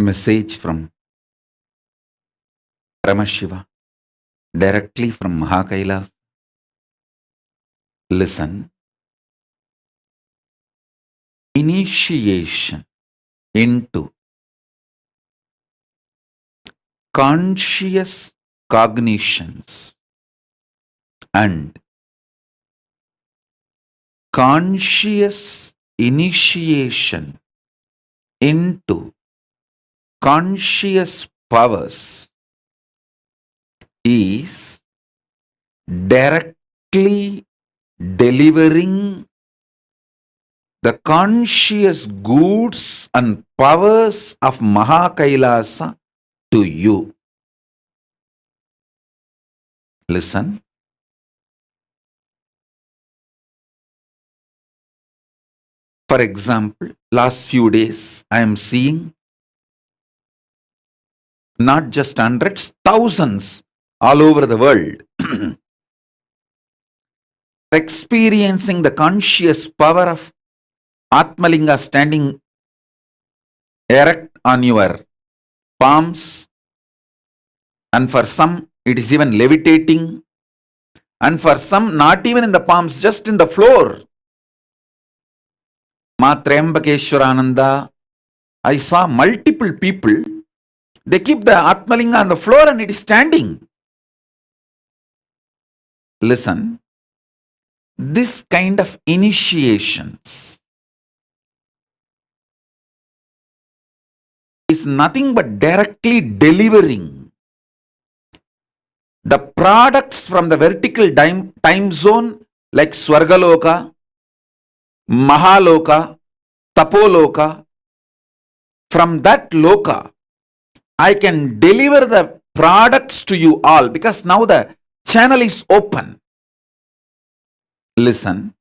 Message from Paramashiva directly from Kailasa. Listen. Initiation into conscious cognitions and conscious initiation into conscious powers is directly delivering the conscious goods and powers of Kailasa to you. Listen. For example, last few days I am seeing not just hundreds, thousands all over the world experiencing the conscious power of Atmalinga standing erect on your palms, and for some it is even levitating, and for some not even in the palms, just in the floor. Ma Trembakeshwarananda, I saw multiple people, they keep the Atmalinga on the floor and it is standing. Listen, this kind of initiations is nothing but directly delivering the products from the vertical time zone like Swargaloka, Mahaloka, Tapoloka. From that loka, I can deliver the products to you all because now the channel is open. Listen.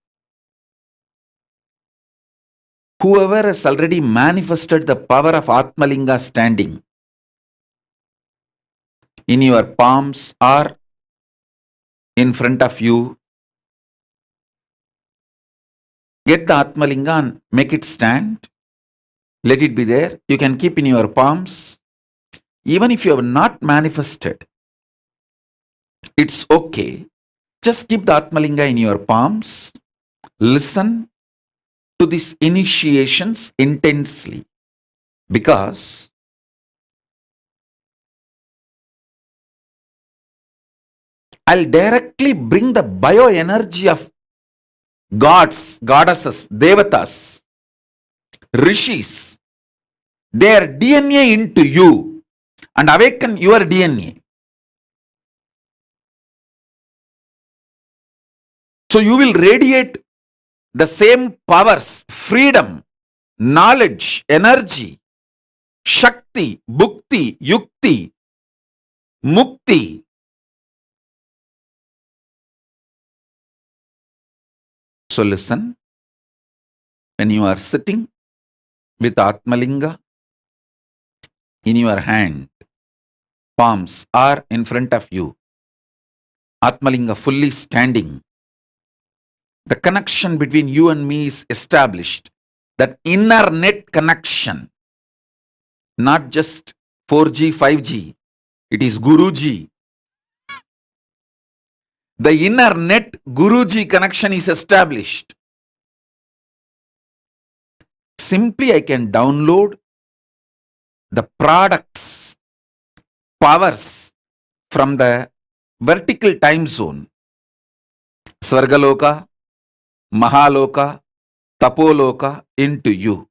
Whoever has already manifested the power of Atmalinga standing in your palms or in front of you, get the Atmalinga and make it stand. Let it be there. You can keep in your palms. Even if you have not manifested, it's okay. Just keep the Atmalinga in your palms. Listen to these initiations intensely, because I'll directly bring the bioenergy of gods, goddesses, devatas, rishis, their DNA into you and awaken your DNA. So you will radiate the same powers, freedom, knowledge, energy, Shakti, Bhukti, Yukti, Mukti. So listen, when you are sitting with Atmalinga in your hand, palms are in front of you, Atmalinga fully standing, the connection between you and me is established. That inner net connection, not just 4G, 5G, it is Guruji. The inner net Guruji connection is established. Simply I can download the products, powers from the vertical time zone, Swargaloka, Mahaloka, Tapoloka into you.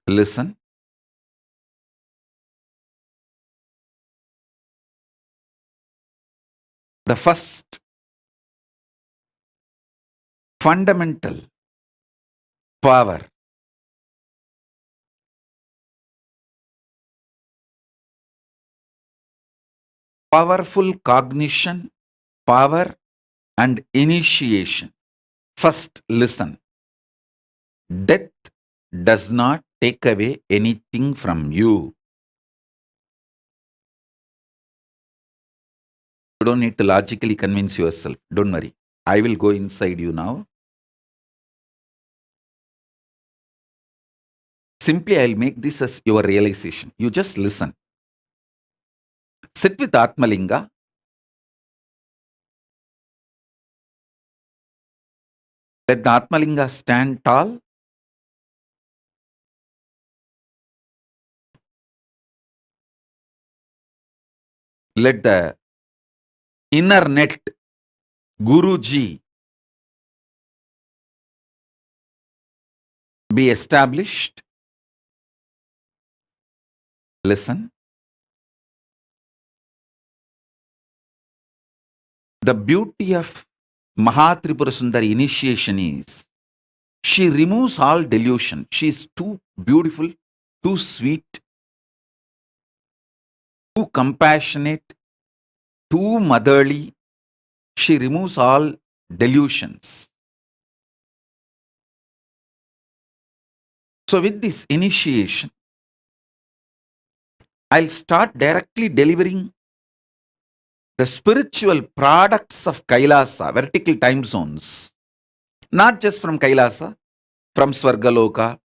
Listen. The first fundamental power powerful cognition, power and initiation. First, listen. Death does not take away anything from you. You don't need to logically convince yourself. Don't worry. I will go inside you now. Simply, I'll make this as your realization. You just listen. Sit with Atmalinga. Let the Atmalinga stand tall. Let the inner net, Guruji, be established. Listen. The beauty of Mahatripura Sundari initiation is she removes all delusion. She is too beautiful, too sweet, too compassionate, too motherly. She removes all delusions. So with this initiation, I'll start directly delivering the spiritual products of Kailasa, vertical time zones. Not just from Kailasa, from Swargaloka,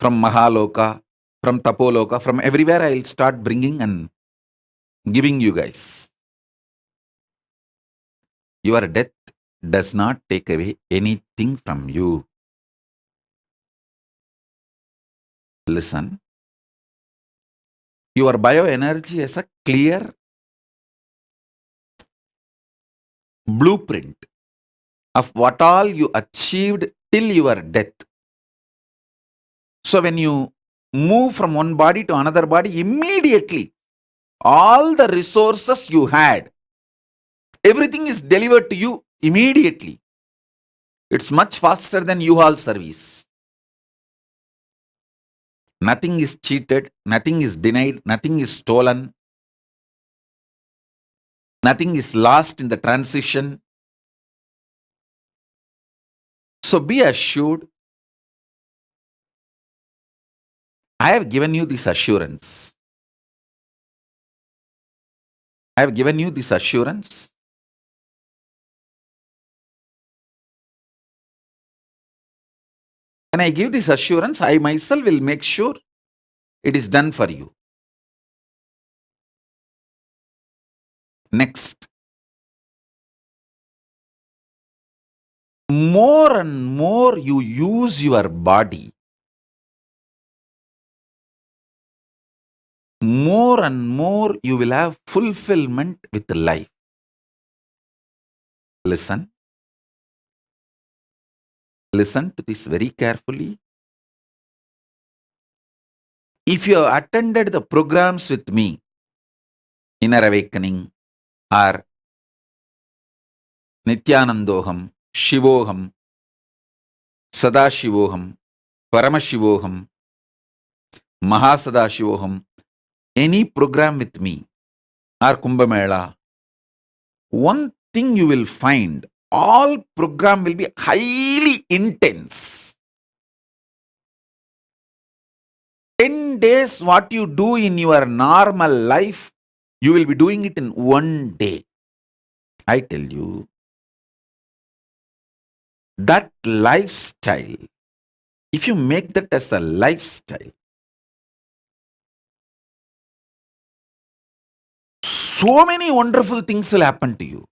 from Mahaloka, from Tapoloka, from everywhere I'll start bringing and giving you guys. Your death does not take away anything from you. Listen. Your bioenergy is a clear blueprint of what all you achieved till your death. So when you move from one body to another body, immediately all the resources you had, everything is delivered to you immediately. It's much faster than U-Haul service. Nothing is cheated, nothing is denied, nothing is stolen, nothing is lost in the transition. So be assured, I have given you this assurance. I have given you this assurance. When I give this assurance, I myself will make sure it is done for you. Next, more and more you use your body, more and more you will have fulfillment with life. Listen. Listen to this very carefully. If you have attended the programs with me, Inner Awakening or Nithyanandoham, Shivoham, Sadashivoham, Paramashivoham, Mahasadashivoham, any program with me or Kumbh Mela, one thing you will find, all program will be highly intense. 10 days what you do in your normal life, you will be doing it in one day. I tell you, that lifestyle, if you make that as a lifestyle, so many wonderful things will happen to you.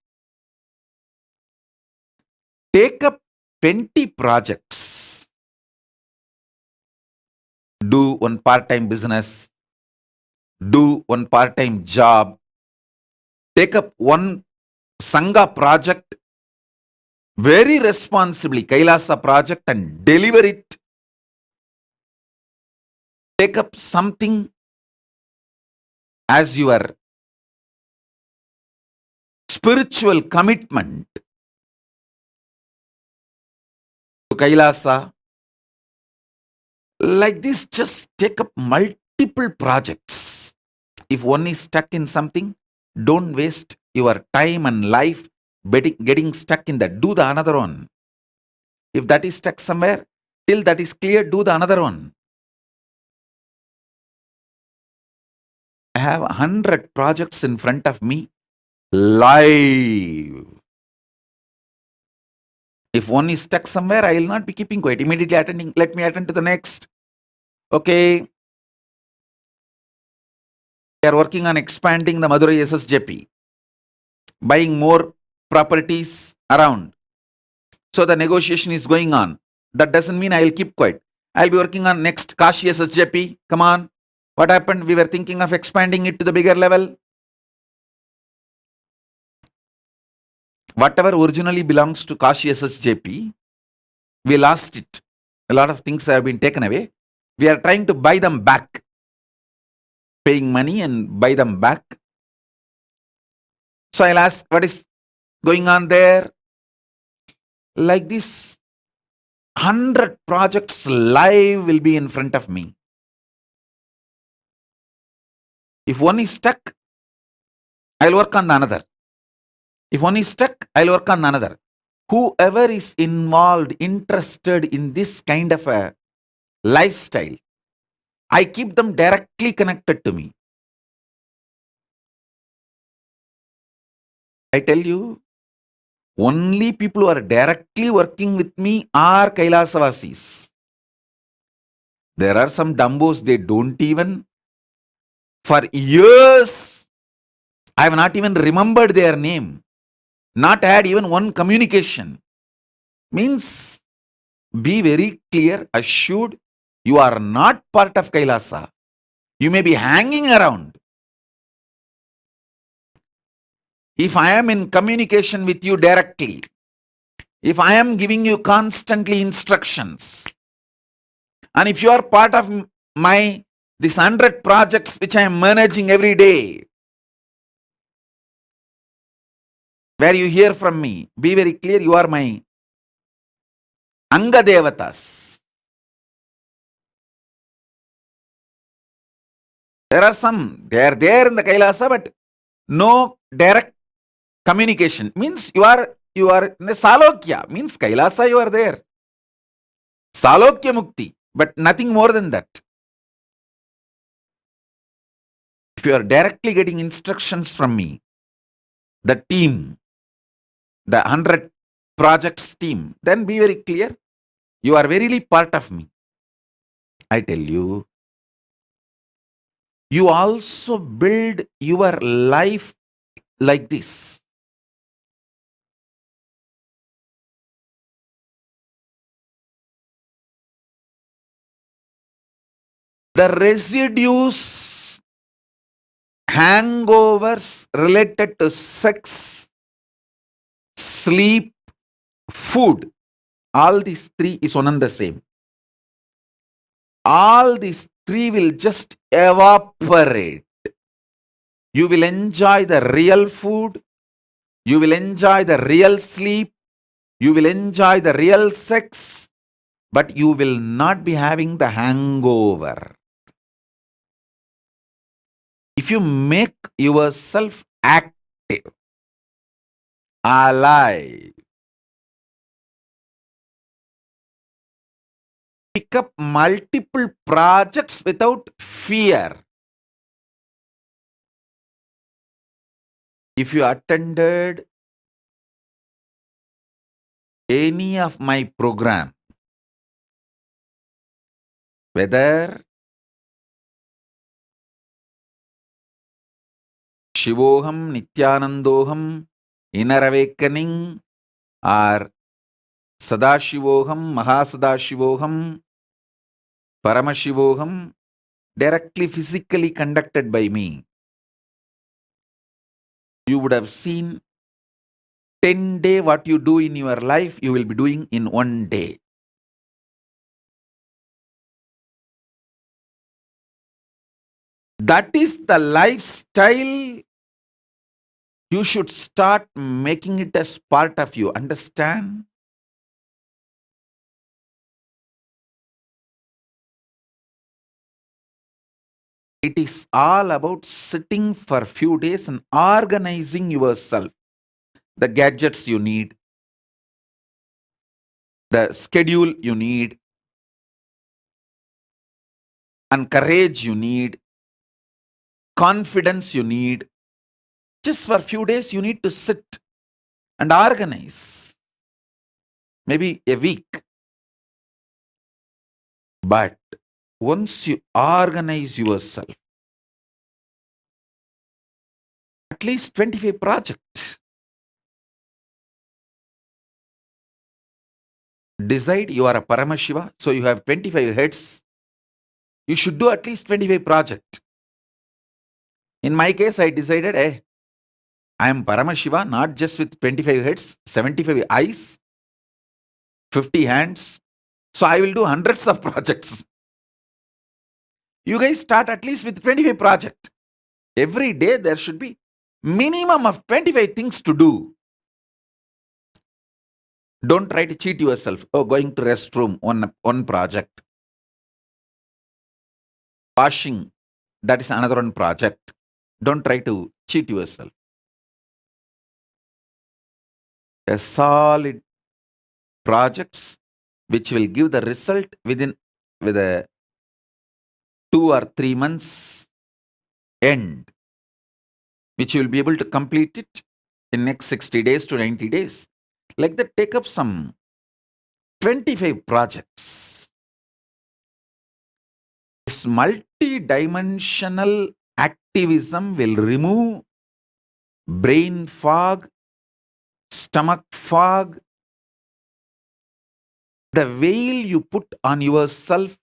Take up 20 projects. Do one part-time business. Do one part-time job. Take up one Sangha project very responsibly, Kailasa project, and deliver it. Take up something as your spiritual commitment to Kailasa. Like this, just take up multiple projects. If one is stuck in something, don't waste your time and life getting stuck in that. Do the another one. If that is stuck somewhere, till that is clear, do the another one. I have 100 projects in front of me, live. If one is stuck somewhere, I will not be keeping quiet. Immediately attending, let me attend to the next. Okay, we are working on expanding the Madurai SSJP, buying more properties around. So the negotiation is going on. That doesn't mean I will keep quiet. I'll be working on next Kashi SSJP. Come on. What happened? We were thinking of expanding it to the bigger level. Whatever originally belongs to Kashi SSJP, we lost it. A lot of things have been taken away. We are trying to buy them back, paying money and buy them back. So I'll ask, what is going on there? Like this, 100 projects live will be in front of me. If one is stuck, I'll work on the another. If one is stuck, I'll work on another. Whoever is involved, interested in this kind of a lifestyle, I keep them directly connected to me. I tell you, only people who are directly working with me are Kailasavasis. There are some dumbos, they don't even, for years, I have not even remembered their name, not had even one communication. Means, be very clear, assured, you are not part of Kailasa. You may be hanging around. If I am in communication with you directly, if I am giving you constantly instructions, and if you are part of my this 100 projects which I am managing every day, where you hear from me, be very clear, you are my Anga Devatas. There are some, they are there in the Kailasa, but no direct communication. Means you are in the Salokya, means Kailasa you are there. Salokya Mukti, but nothing more than that. If you are directly getting instructions from me, the team, the 100 projects team, then be very clear, you are verily part of me. I tell you, you also build your life like this. The residues, hangovers related to sex, sleep, food, all these three is one and the same. All these three will just evaporate. You will enjoy the real food, you will enjoy the real sleep, you will enjoy the real sex, but you will not be having the hangover. If you make yourself active, alive, pick up multiple projects without fear. If you attended any of my program, whether Shivoham, Nithyanandoham, Inner Awakening, or Sadashivoham, Mahasadashivoham, Paramashivoham, directly physically conducted by me, you would have seen 10 day what you do in your life, you will be doing in 1 day. That is the lifestyle. You should start making it as part of you. Understand? It is all about sitting for a few days and organizing yourself. The gadgets you need, the schedule you need, and courage you need, confidence you need. Just for a few days, you need to sit and organize. Maybe a week. But once you organize yourself, at least 25 projects. Decide you are a Paramashiva, so you have 25 heads. You should do at least 25 projects. In my case, I decided, hey, I am Paramashiva, not just with 25 heads, 75 eyes, 50 hands. So I will do hundreds of projects. You guys start at least with 25 projects. Every day there should be minimum of 25 things to do. Don't try to cheat yourself. Oh, going to restroom, one project. Washing, that is another one project. Don't try to cheat yourself. A solid projects which will give the result with a 2 or 3 months end, which you will be able to complete it in next 60 days to 90 days. Like that, take up some 25 projects. This multi-dimensional activism will remove brain fog, stomach fog, the veil you put on yourself.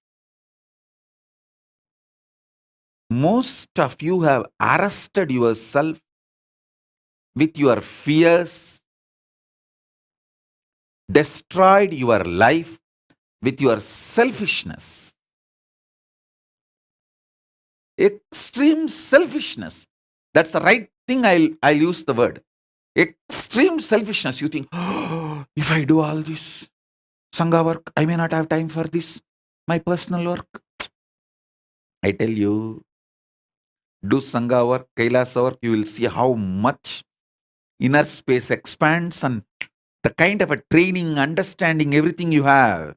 Most of you have arrested yourself with your fears, destroyed your life with your selfishness. Extreme selfishness. That's the right thing. I'll use the word. Extreme selfishness. You think, oh, if I do all this Sangha work, I may not have time for this, my personal work. I tell you, do Sangha work, Kailasa work, you will see how much inner space expands and the kind of a training, understanding, everything you have.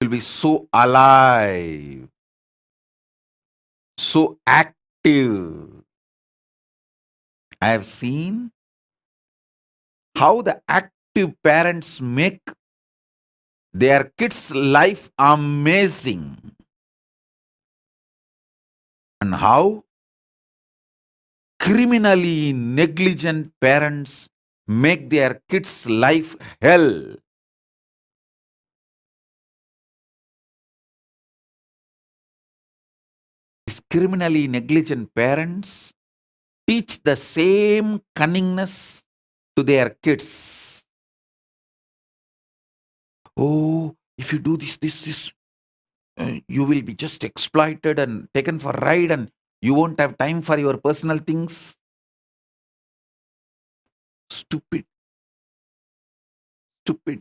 Will be so alive, so active. I have seen how the active parents make their kids' life amazing, and how criminally negligent parents make their kids' life hell. These criminally negligent parents teach the same cunningness to their kids. Oh, if you do this, you will be just exploited and taken for a ride and you won't have time for your personal things. Stupid. Stupid.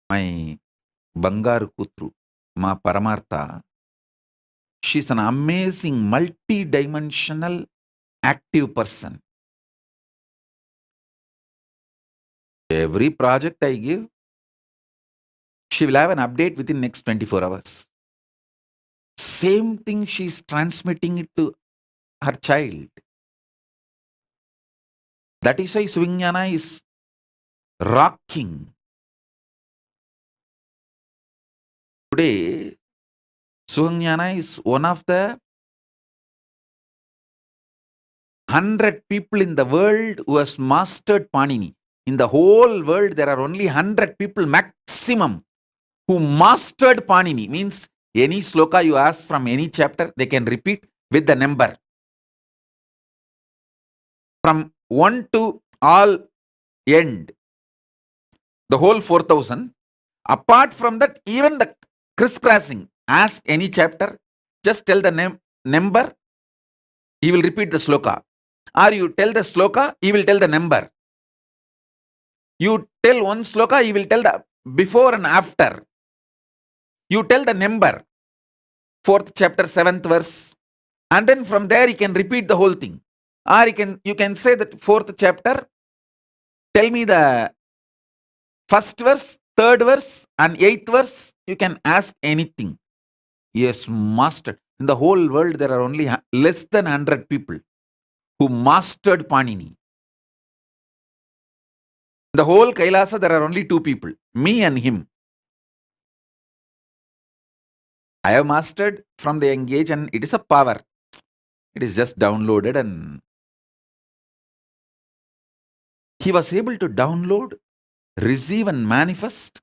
My Bangaru Kutru, Ma Paramartha, she's an amazing multi-dimensional active person. Every project I give, she will have an update within next 24 hours. Same thing she's transmitting it to her child. That is why Swignana is rocking. Today, Suhanyana is one of the 100 people in the world who has mastered Panini. In the whole world, there are only 100 people maximum who mastered Panini. Means any sloka you ask from any chapter, they can repeat with the number. From 1 to all end, the whole 4000. Apart from that, even the crisscrossing, ask any chapter, just tell the number, he will repeat the sloka. Or you tell the sloka, he will tell the number. You tell one sloka, he will tell the before and after. You tell the number, 4th chapter, 7th verse. And then from there, he can repeat the whole thing. Or you can say that 4th chapter, tell me the 1st verse, 3rd verse, and 8th verse. You can ask anything. Yes, mastered. In the whole world, there are only less than 100 people who mastered Panini. The whole Kailasa, there are only two people, me and him. I have mastered from the young age, and it is a power. It is just downloaded, and he was able to download, receive, and manifest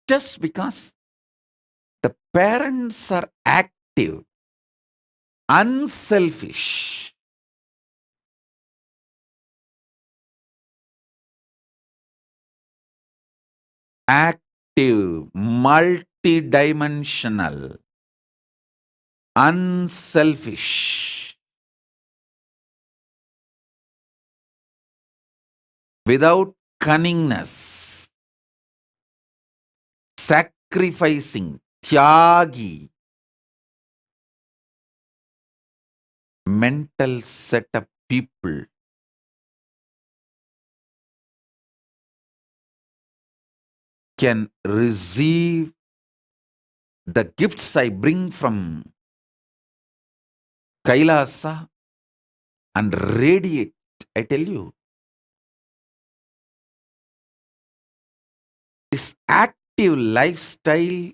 just because the parents are active, unselfish, active, multidimensional, unselfish, without cunningness, sacrificing, tyagi, mental set of people can receive the gifts I bring from Kailasa and radiate. I tell you, this active lifestyle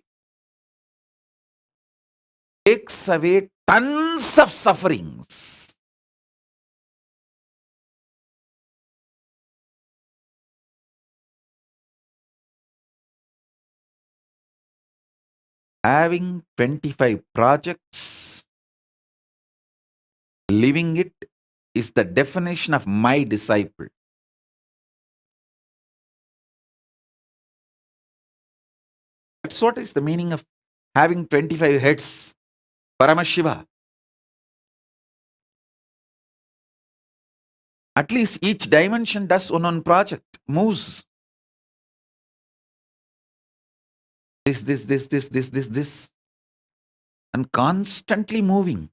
takes away tons of sufferings. Having 25 projects, living it is the definition of my disciple. That's what is the meaning of having 25 heads. Paramashiva. At least each dimension does one project, moves. This, and constantly moving.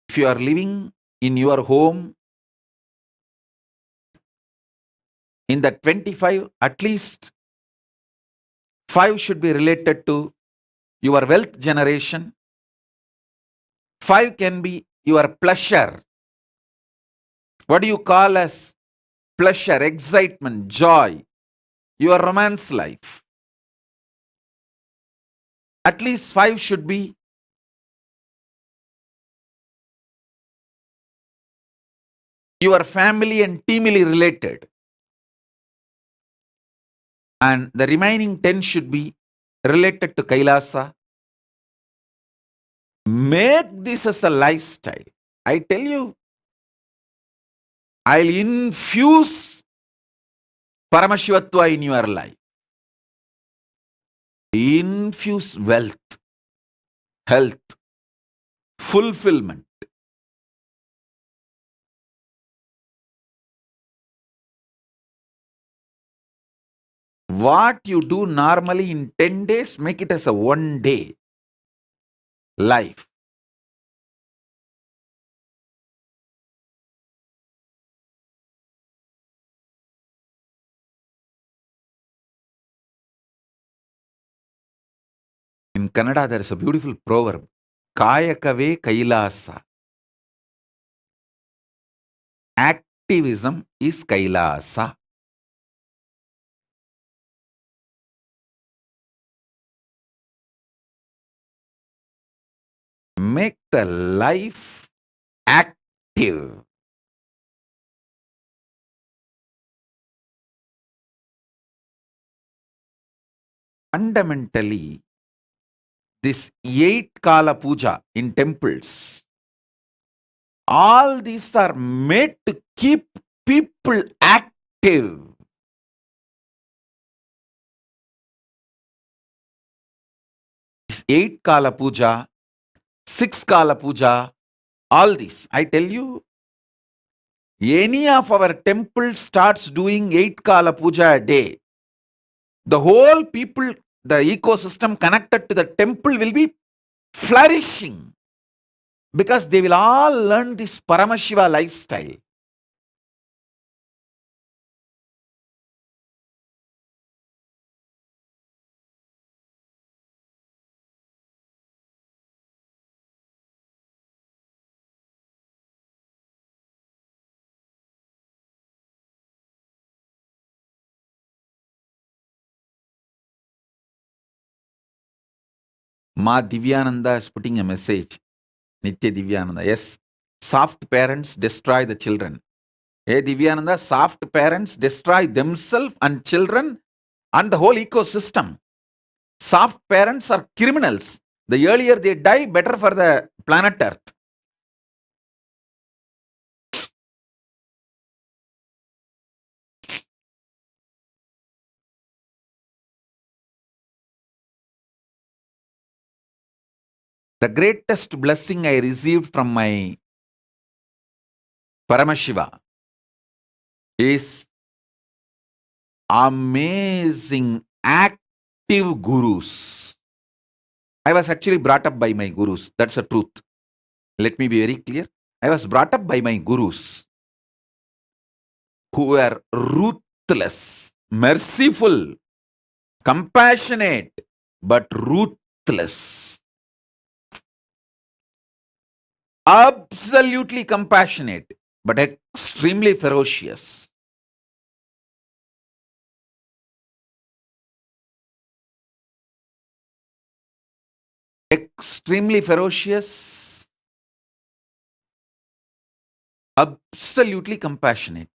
If you are living in your home, in the 25, at least 5 should be related to your wealth generation. 5 can be your pleasure. What do you call as pleasure, excitement, joy? Your romance life. At least 5 should be your family and teamily related. And the remaining 10 should be related to Kailasa. Make this as a lifestyle. I tell you, I'll infuse Paramashivatva in your life. Infuse wealth, health, fulfillment. What you do normally in 10 days, make it as a 1 day life. In Kannada, there is a beautiful proverb. Kayakave Kailasa. Activism is Kailasa. Make the life active. Fundamentally, this 8 Kala Puja in temples, all these are made to keep people active. This 8 Kala Puja, 6 Kala Puja, all these, I tell you, any of our temples starts doing 8 Kala Puja a day, the whole people, the ecosystem connected to the temple will be flourishing because they will all learn this Paramashiva lifestyle. Ma Divyananda is putting a message. Nitya Divyananda. Yes. Soft parents destroy the children. Hey Divyananda, soft parents destroy themselves and children and the whole ecosystem. Soft parents are criminals. The earlier they die, better for the planet Earth. The greatest blessing I received from my Paramashiva is amazing active gurus. I was actually brought up by my gurus. That's the truth. Let me be very clear. I was brought up by my gurus who were ruthless, merciful, compassionate, but ruthless. Absolutely compassionate, but extremely ferocious. Extremely ferocious, absolutely compassionate.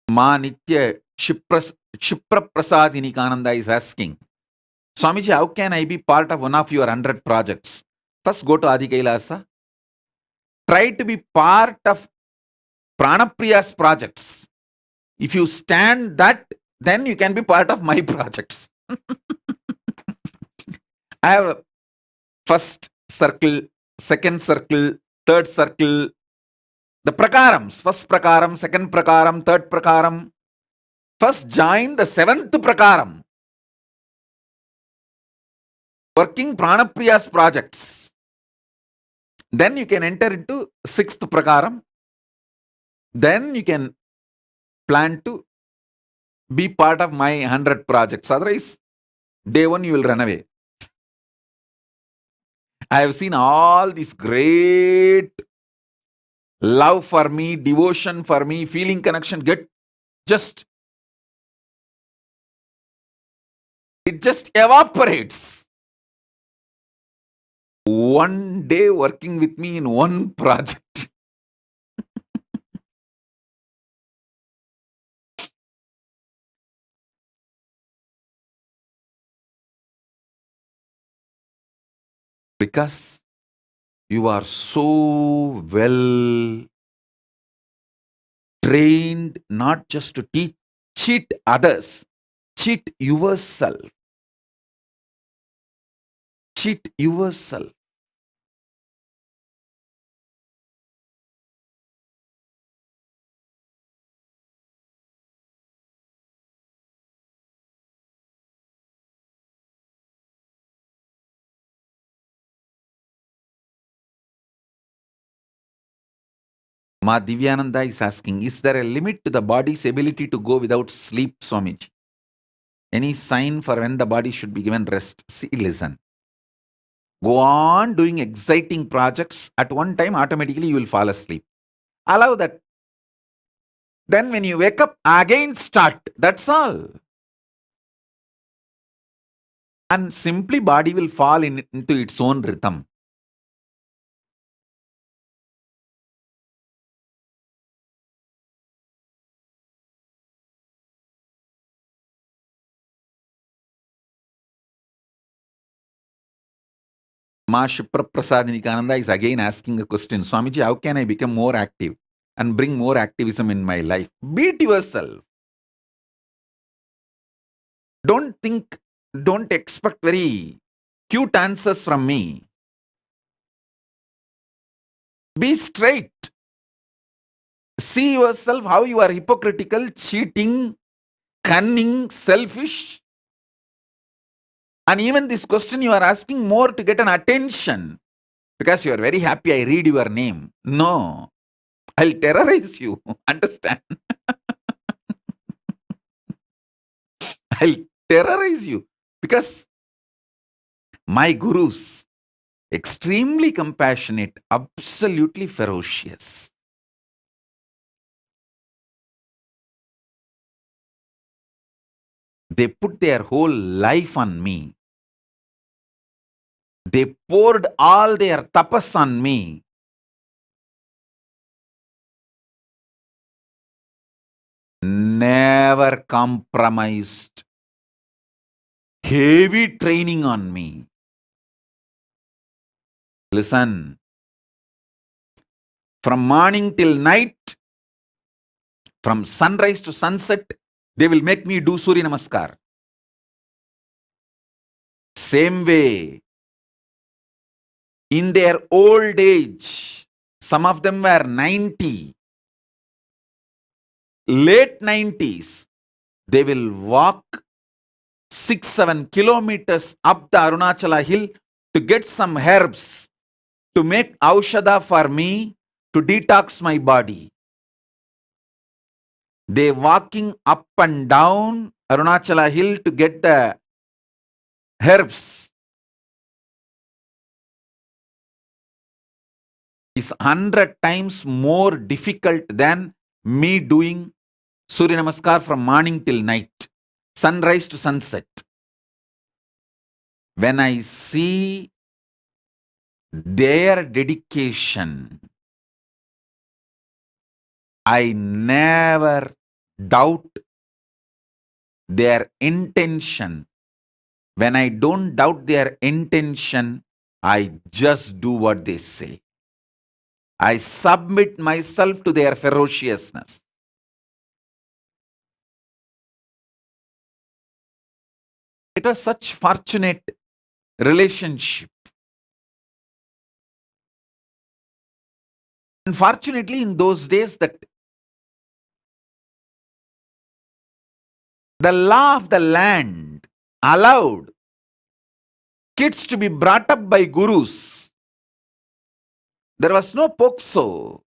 Ma Nitya Shipra Prasad Kananda is asking, Swamiji, how can I be part of one of your 100 projects? First, go to Adi Kailasa. Try to be part of Pranapriya's projects. If you stand that, then you can be part of my projects. I have first circle, second circle, third circle, the prakarams. First prakaram, second prakaram, third prakaram. First join the seventh prakaram. Working Pranapriya's projects. Then you can enter into sixth prakaram. Then you can plan to be part of my 100 projects. Otherwise, day one you will run away. I have seen all this great love for me, devotion for me, feeling connection get just, it just evaporates. One day working with me in one project. Because you are so well trained not just to cheat others, cheat yourself. Cheat yourself. Ma Divyananda is asking, is there a limit to the body's ability to go without sleep, Swamiji? Any sign for when the body should be given rest? See, listen. Go on doing exciting projects. At one time, automatically you will fall asleep. Allow that. Then when you wake up, again start. That's all. And simply body will fall into its own rhythm. Ma Shipra Prasad Nikananda is again asking a question. Swamiji, how can I become more active and bring more activism in my life? Beat yourself. Don't think, don't expect very cute answers from me. Be straight. See yourself how you are hypocritical, cheating, cunning, selfish. And even this question you are asking more to get an attention because you are very happy I read your name. No, I'll terrorize you. Understand? I'll terrorize you because my gurus, extremely compassionate, absolutely ferocious. They put their whole life on me. They poured all their tapas on me. Never compromised. Heavy training on me. Listen, from morning till night, from sunrise to sunset, they will make me do Surya Namaskar. Same way, in their old age, some of them were 90, late 90s, they will walk 6-7 kilometers up the Arunachala hill to get some herbs to make aushadha for me to detox my body. They walking up and down Arunachala hill to get the herbs. Is 100 times more difficult than me doing Surya Namaskar from morning till night, sunrise to sunset. When I see their dedication, I never doubt their intention. When I don't doubt their intention, I just do what they say. I submit myself to their ferociousness. It was such fortunate relationship. Unfortunately, in those days, that the law of the land allowed kids to be brought up by gurus. There was no POXO.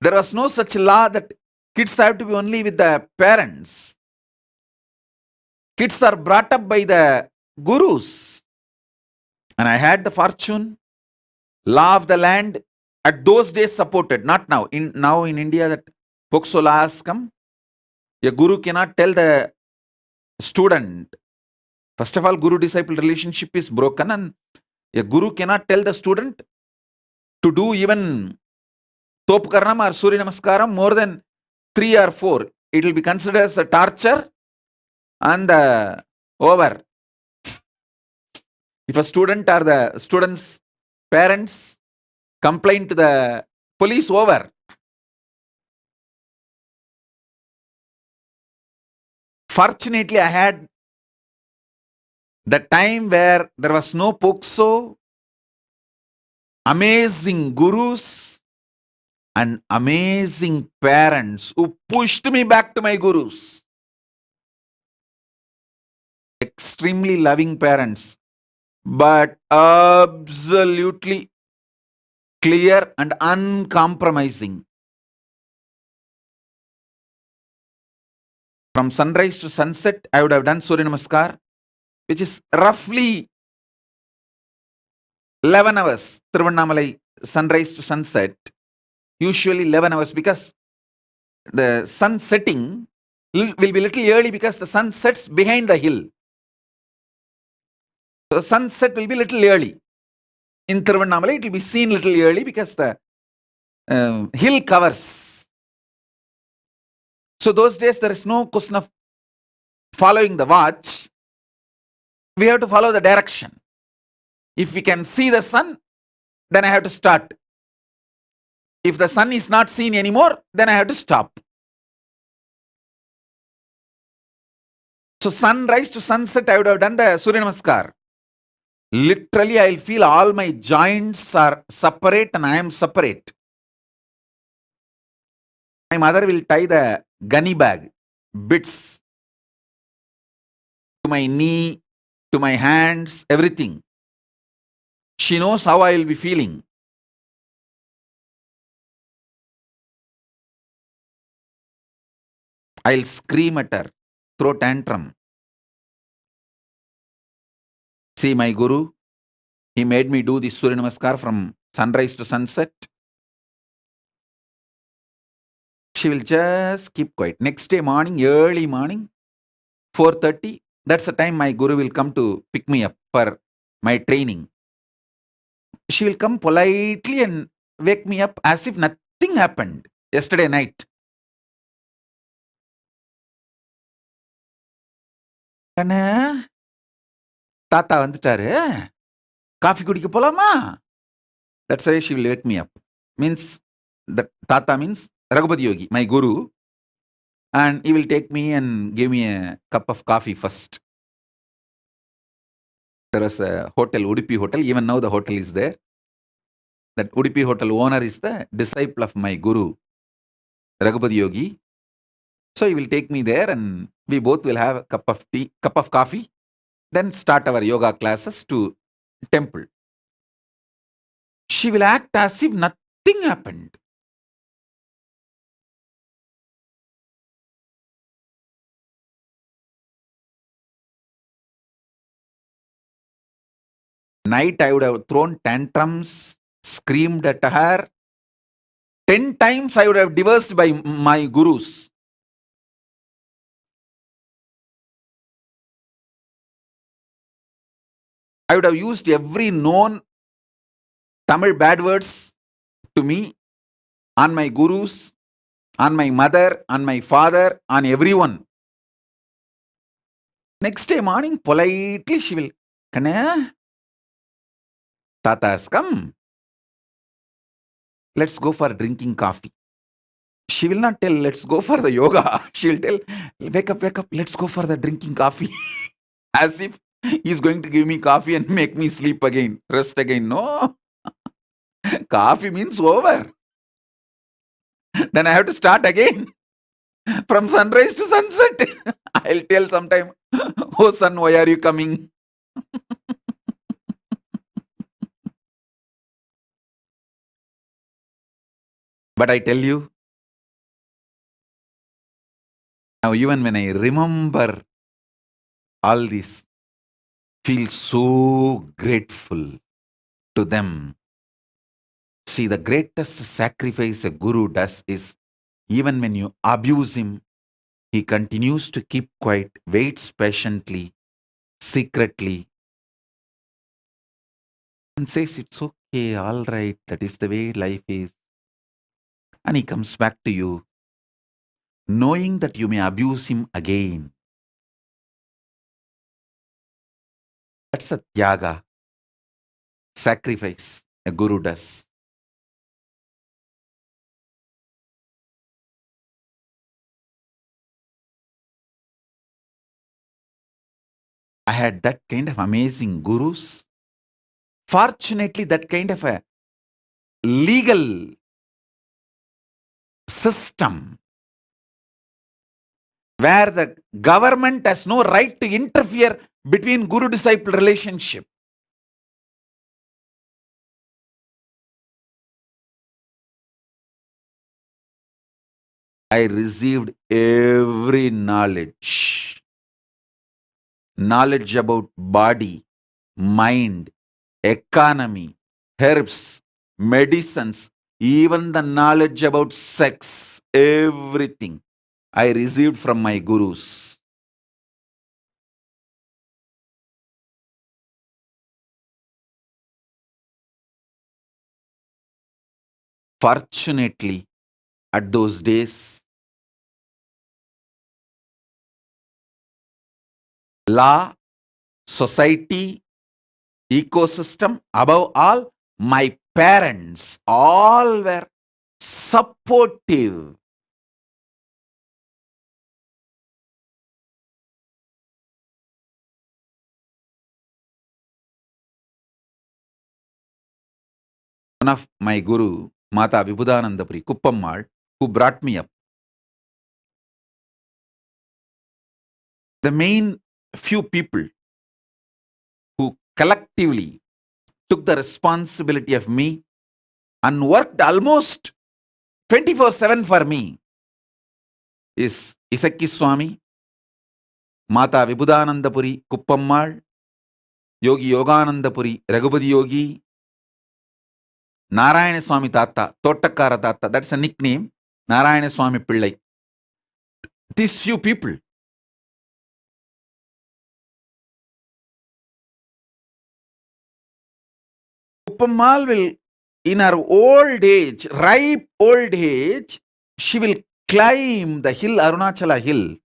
There was no such law that kids have to be only with the parents. Kids are brought up by the gurus. And I had the fortune, law of the land at those days supported, not now. Now in India that POXO law has come. A guru cannot tell the student. First of all, guru-disciple relationship is broken, and a guru cannot tell the student to do even Topkaranam or Surya Namaskaram more than 3 or 4. It will be considered as a torture and over. If a student or the student's parents complain to the police, over. Fortunately, I had the time where there was no POXO, amazing gurus and amazing parents who pushed me back to my gurus. Extremely loving parents, but absolutely clear and uncompromising. From sunrise to sunset, I would have done Surya Namaskar, which is roughly 11 hours. Tiruvannamalai, sunrise to sunset, usually 11 hours, because the sun setting will be little early because the sun sets behind the hill. So sunset will be little early. In Tiruvannamalai, it will be seen little early because the hill covers. So those days there is no question of following the watch. We have to follow the direction. If we can see the sun, then I have to start. If the sun is not seen anymore, then I have to stop. So sunrise to sunset, I would have done the Surya Namaskar. Literally, I will feel all my joints are separate and I am separate. My mother will tie the gunny bag, bits, to my knee, to my hands, everything. She knows how I will be feeling. I'll scream at her, throw tantrum. See my guru, he made me do this Surya Namaskar from sunrise to sunset. She will just keep quiet. Next day morning, early morning, 4:30, that's the time my guru will come to pick me up for my training. She will come politely and wake me up as if nothing happened yesterday night. கண்ணு தாத்தா வந்துட்டாரு coffee குடிக்க போலாமா? That's why she will wake me up. Means that Tata means Raghupati Yogi, my guru, and he will take me and give me a cup of coffee first. There was a hotel, Udupi Hotel. Even now the hotel is there. That Udupi Hotel owner is the disciple of my guru, Raghupati Yogi. So he will take me there and we both will have a cup of tea, cup of coffee, then start our yoga classes to temple. She will act as if nothing happened. Night I would have thrown tantrums, screamed at her. 10 times I would have divorced by my gurus. I would have used every known Tamil bad words to me, on my gurus, on my mother, on my father, on everyone. Next day morning, politely she will, Kanna, Tata has come. Let's go for drinking coffee. She will not tell, let's go for the yoga. She will tell, wake up, let's go for the drinking coffee. As if he's going to give me coffee and make me sleep again, rest again. No. Coffee means over. Then I have to start again. From sunrise to sunset. I'll tell sometime, oh son, why are you coming? But I tell you, now even when I remember all this, feel so grateful to them. See, the greatest sacrifice a guru does is, even when you abuse him, he continues to keep quiet, waits patiently, secretly, and says, it's okay, all right, that is the way life is. And he comes back to you, knowing that you may abuse him again. That's a tyaga, sacrifice a guru does. I had that kind of amazing gurus. Fortunately, that kind of a legal system where the government has no right to interfere between guru-disciple relationship. I received every knowledge. Knowledge about body, mind, economy, herbs, medicines, even the knowledge about sex, everything I received from my gurus. Fortunately, at those days, law, society, ecosystem, above all, my parents, all were supportive. One of my guru, Mata Vibhudanandapuri Kuppammal, who brought me up, the main few people who collectively took the responsibility of me and worked almost 24/7 for me is Isakki Swami, Mata Vibhudanandapuri Kuppammal, Yogi Yoganandapuri Raghupati Yogi, Narayana Swami Tata, Tottakkara Tata, that's a nickname, Narayana Swami Pillai. These few people, Upammal will, in her old age, ripe old age, she will climb the hill, Arunachala hill,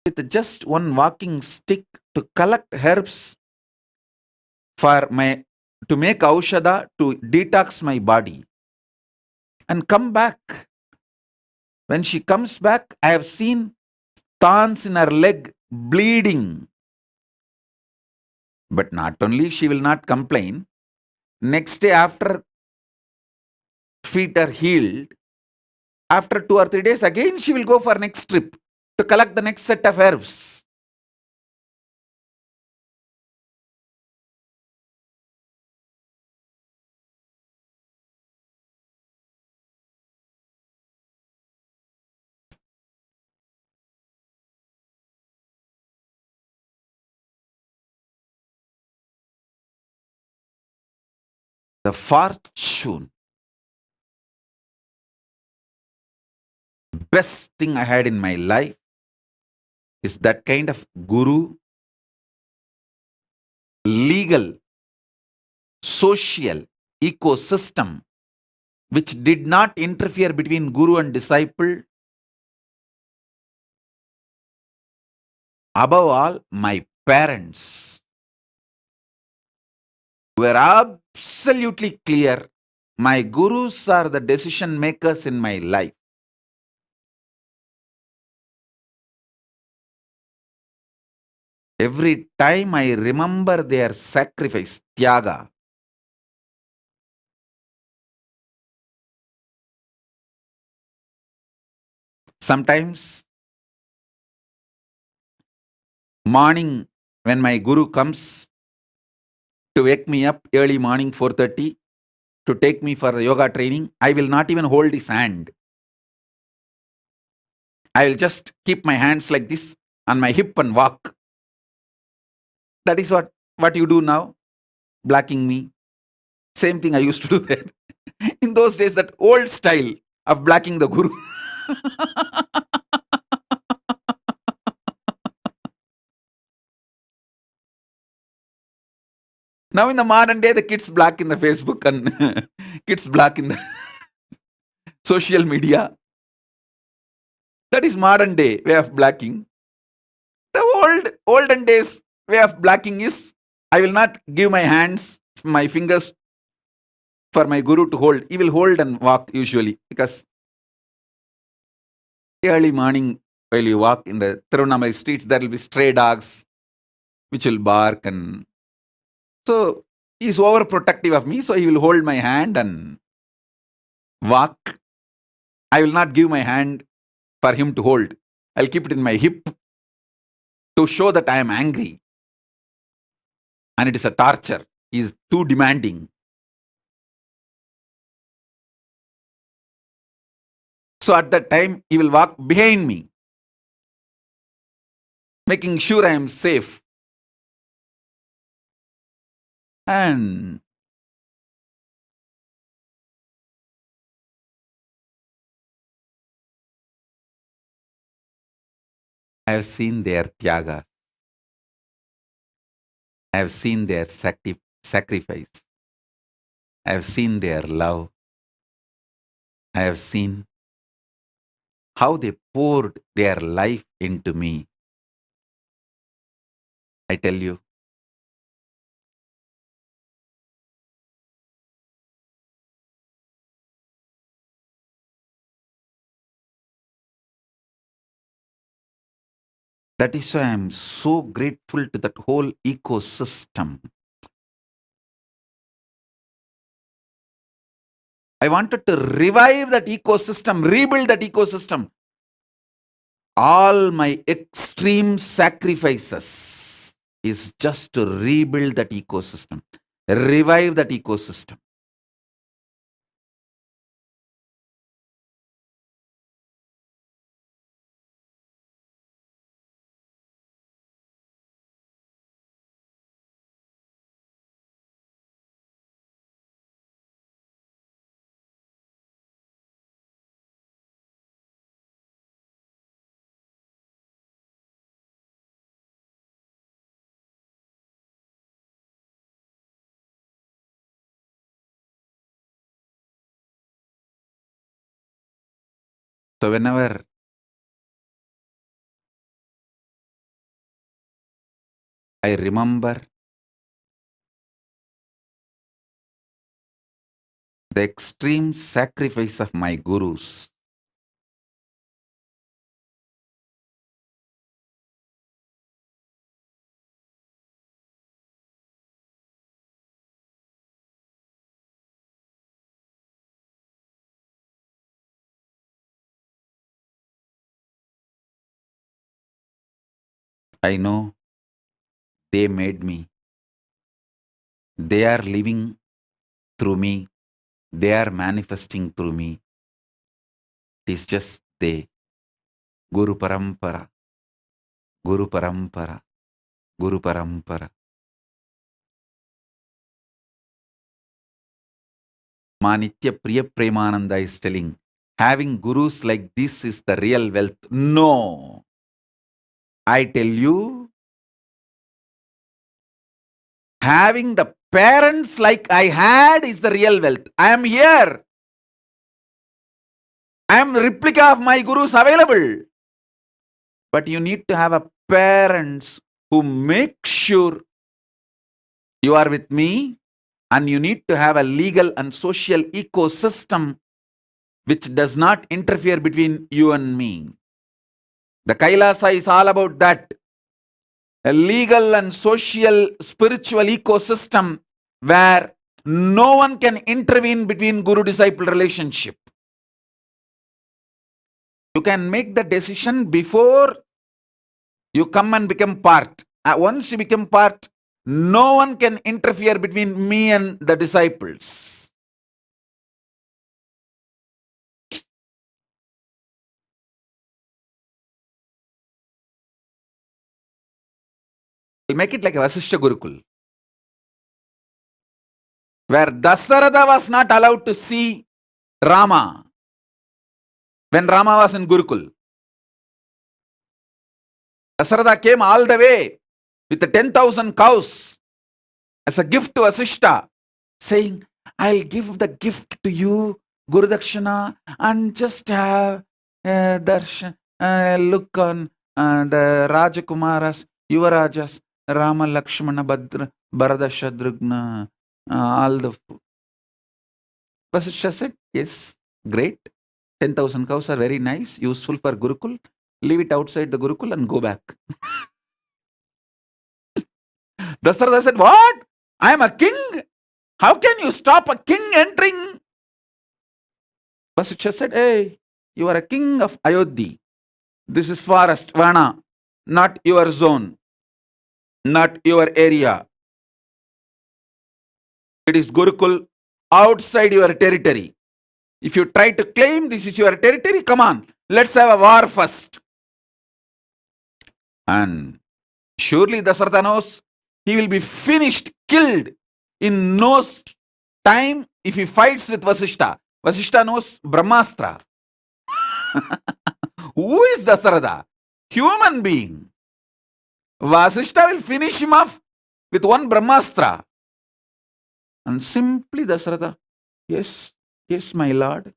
with just one walking stick to collect herbs for my to make aushadha to detox my body and come back. When she comes back, I have seen thorns in her leg bleeding. But not only she will not complain, next day after feet are healed, after 2 or 3 days again she will go for next trip to collect the next set of herbs. The fortune, best thing I had in my life is that kind of guru, legal, social ecosystem which did not interfere between guru and disciple. Above all, my parents were absolutely clear. My gurus are the decision makers in my life. Every time I remember their sacrifice, tyaga, sometimes morning when my guru comes to wake me up early morning 4:30 to take me for the yoga training, I will not even hold his hand. I will just keep my hands like this on my hip and walk. That is what you do now, blacking me. Same thing I used to do then. In those days, that old style of blacking the guru. Now in the modern day, the kids black in the Facebook and kids black in the social media. That is modern day way of blacking. The olden days way of blacking is I will not give my hands, my fingers for my guru to hold. He will hold and walk usually because early morning while you walk in the Tirunamai streets, there will be stray dogs which will bark, and so he's overprotective of me. So he will hold my hand and walk. I will not give my hand for him to hold. I'll keep it in my hip to show that I am angry and it is a torture. He is too demanding. So at that time, he will walk behind me, making sure I am safe. And I have seen their tyaga. I have seen their sacrifice. I have seen their love. I have seen how they poured their life into me. I tell you, that is why I am so grateful to that whole ecosystem. I wanted to revive that ecosystem, rebuild that ecosystem. All my extreme sacrifices is just to rebuild that ecosystem, revive that ecosystem. So whenever I remember the extreme sacrifice of my gurus, I know they made me. They are living through me. They are manifesting through me. It is just they. Guru Parampara, Guru Parampara, Guru Parampara. Manitya Priya Premananda is telling, having gurus like this is the real wealth. No, I tell you, having the parents like I had is the real wealth. I am here. I am replica of my gurus available. But you need to have a parents who make sure you are with me, and you need to have a legal and social ecosystem which does not interfere between you and me. The Kailasa is all about that. A legal and social spiritual ecosystem where no one can intervene between guru disciple relationship. You can make the decision before you come and become part. Once you become part, no one can interfere between me and the disciples. We'll make it like a Vasishtha Gurukul, where Dasaratha was not allowed to see Rama when Rama was in Gurukul. Dasaratha came all the way with the 10,000 cows as a gift to Vasishtha, saying, I'll give the gift to you, Guru Dakshana, and just have darshan, look on the Rajakumaras, Yuvarajas, Rama, Lakshmana, Bhadra, Bharata, Shatrugna, all the. Vasishtha said, yes, great. 10,000 cows are very nice, useful for Gurukul. Leave it outside the Gurukul and go back. Dasharatha said, what? I am a king? How can you stop a king entering? Vasishtha said, hey, you are a king of Ayodhya. This is forest, Vana, not your zone, not your area. It is Gurukul outside your territory. If you try to claim this is your territory, come on, let's have a war first. And surely Dasharatha knows he will be finished, killed in no time if he fights with Vasishtha. Vasishtha knows Brahmastra. Who is Dasharatha? Human being. Vasishtha will finish him off with one Brahmastra. And simply Dasharatha, yes, yes, my lord.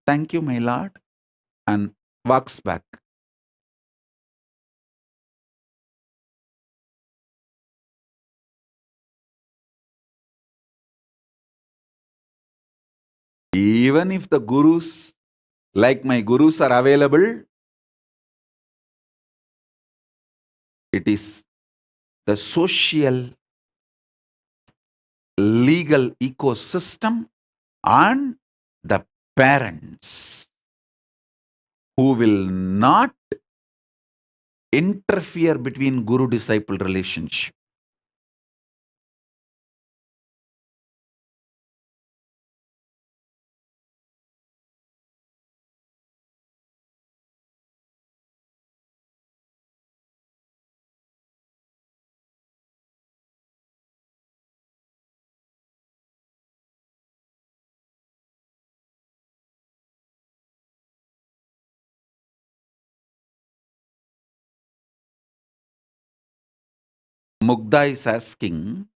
Thank you, my lord. And walks back. Even if the gurus, like my gurus, are available, it is the social, legal ecosystem and the parents who will not interfere between guru disciple relationship. Mugdha is asking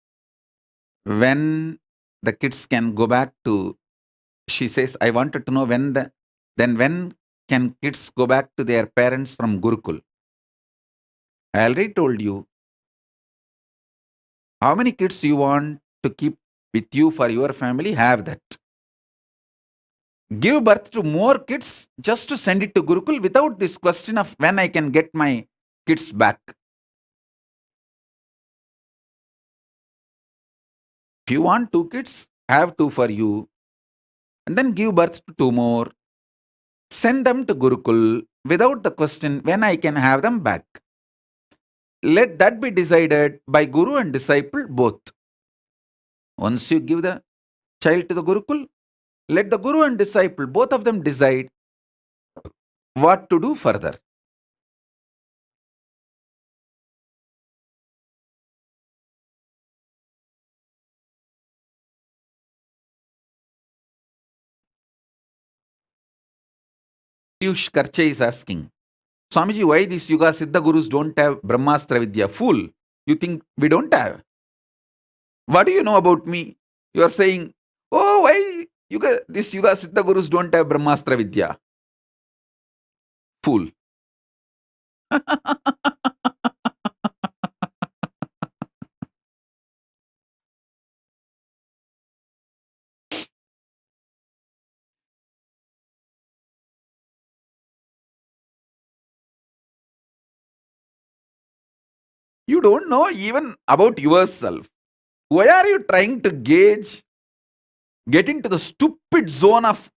when the kids can go back to, she says, I wanted to know when Then when can kids go back to their parents from Gurukul? I already told you how many kids you want to keep with you for your family, have that. Give birth to more kids just to send it to Gurukul without this question of when I can get my kids back. If you want 2 kids, have 2 for you, and then give birth to 2 more. Send them to Gurukul without the question when I can have them back. Let that be decided by Guru and disciple both. Once you give the child to the Gurukul, let the Guru and disciple, both of them, decide what to do further. Piyush Karche is asking, Swamiji, why these Yuga Siddha Gurus don't have Brahmastra Vidya? Fool, you think we don't have? What do you know about me? You are saying, oh, why this Yuga Siddha Gurus don't have Brahmastra Vidya? Fool. You don't know even about yourself. Why are you trying to get into the stupid zone of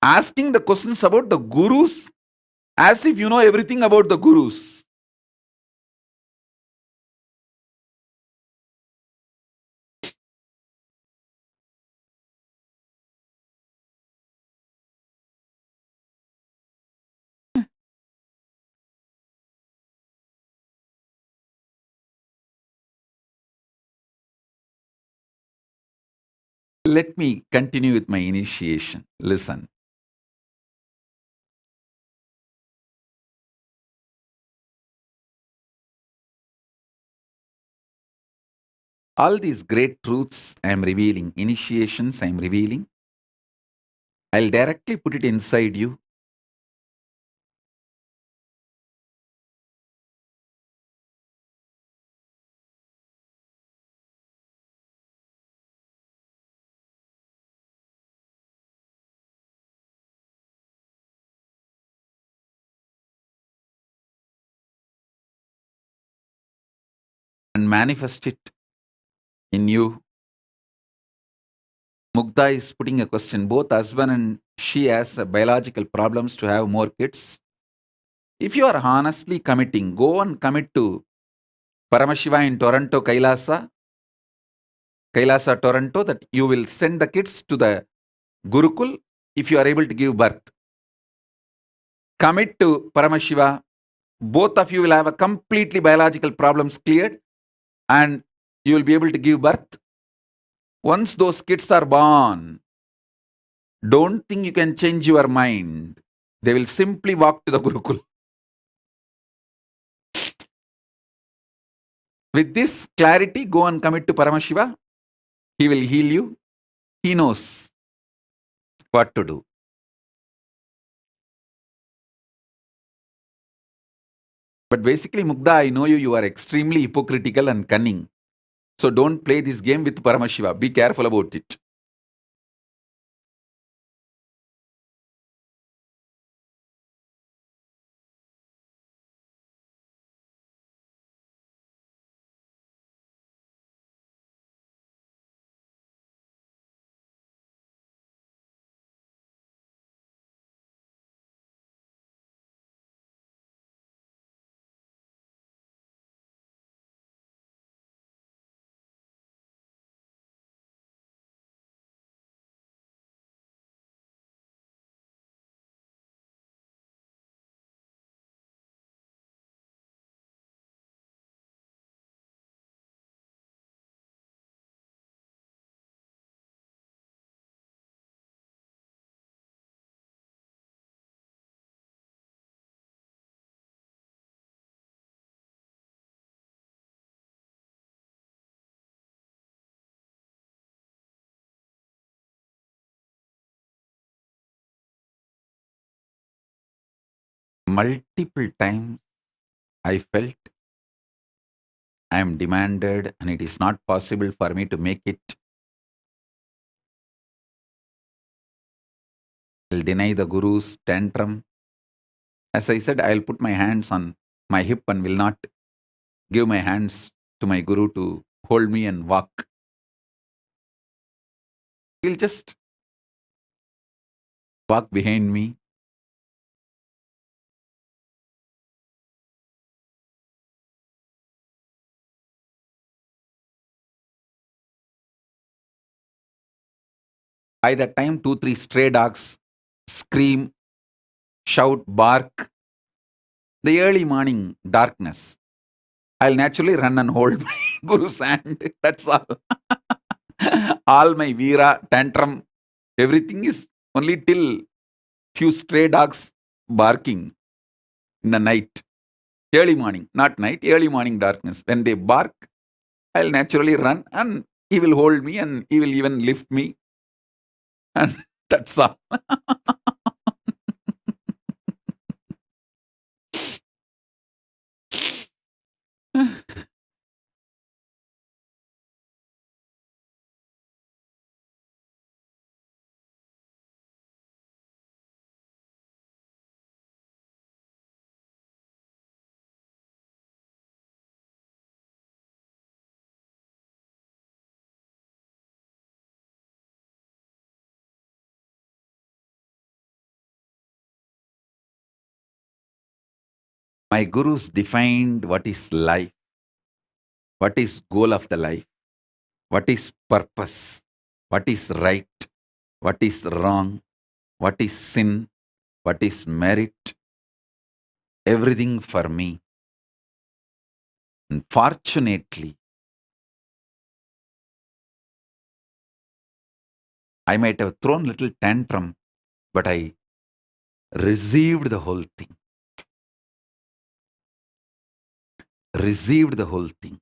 asking the questions about the gurus as if you know everything about the gurus? Let me continue with my initiation. Listen. All these great truths I am revealing, initiations I am revealing, I'll directly put it inside you. And manifest it in you. Mugdha is putting a question. Both husband and she has biological problems to have more kids. If you are honestly committing, go and commit to Paramashiva in Toronto, Kailasa, Toronto, that you will send the kids to the Gurukul if you are able to give birth. Commit to Paramashiva. Both of you will have a completely biological problems cleared and you will be able to give birth. Once those kids are born, don't think you can change your mind. They will simply walk to the Gurukul. With this clarity, go and commit to Paramashiva. He will heal you. He knows what to do. But basically, Mugdha, I know you are extremely hypocritical and cunning. So don't play this game with Paramashiva. Be careful about it. multiple times I felt I am demanded and it is not possible for me to make it. I'll deny the Guru's tantrum. As I said, I'll put my hands on my hip and will not give my hands to my Guru to hold me and walk. He'll just walk behind me. By that time, two, three stray dogs scream, shout, bark. The early morning darkness. I'll naturally run and hold my Guru's hand. That's all. All my Veera, tantrum, everything is only till few stray dogs barking in the night. Early morning, not night, early morning darkness. When they bark, I'll naturally run and he will hold me and he will even lift me. And that's all. My gurus defined what is life, what is goal of the life, what is purpose, what is right, what is wrong, what is sin, what is merit, everything for me. And fortunately, I might have thrown little tantrum, but I received the whole thing. Received the whole thing.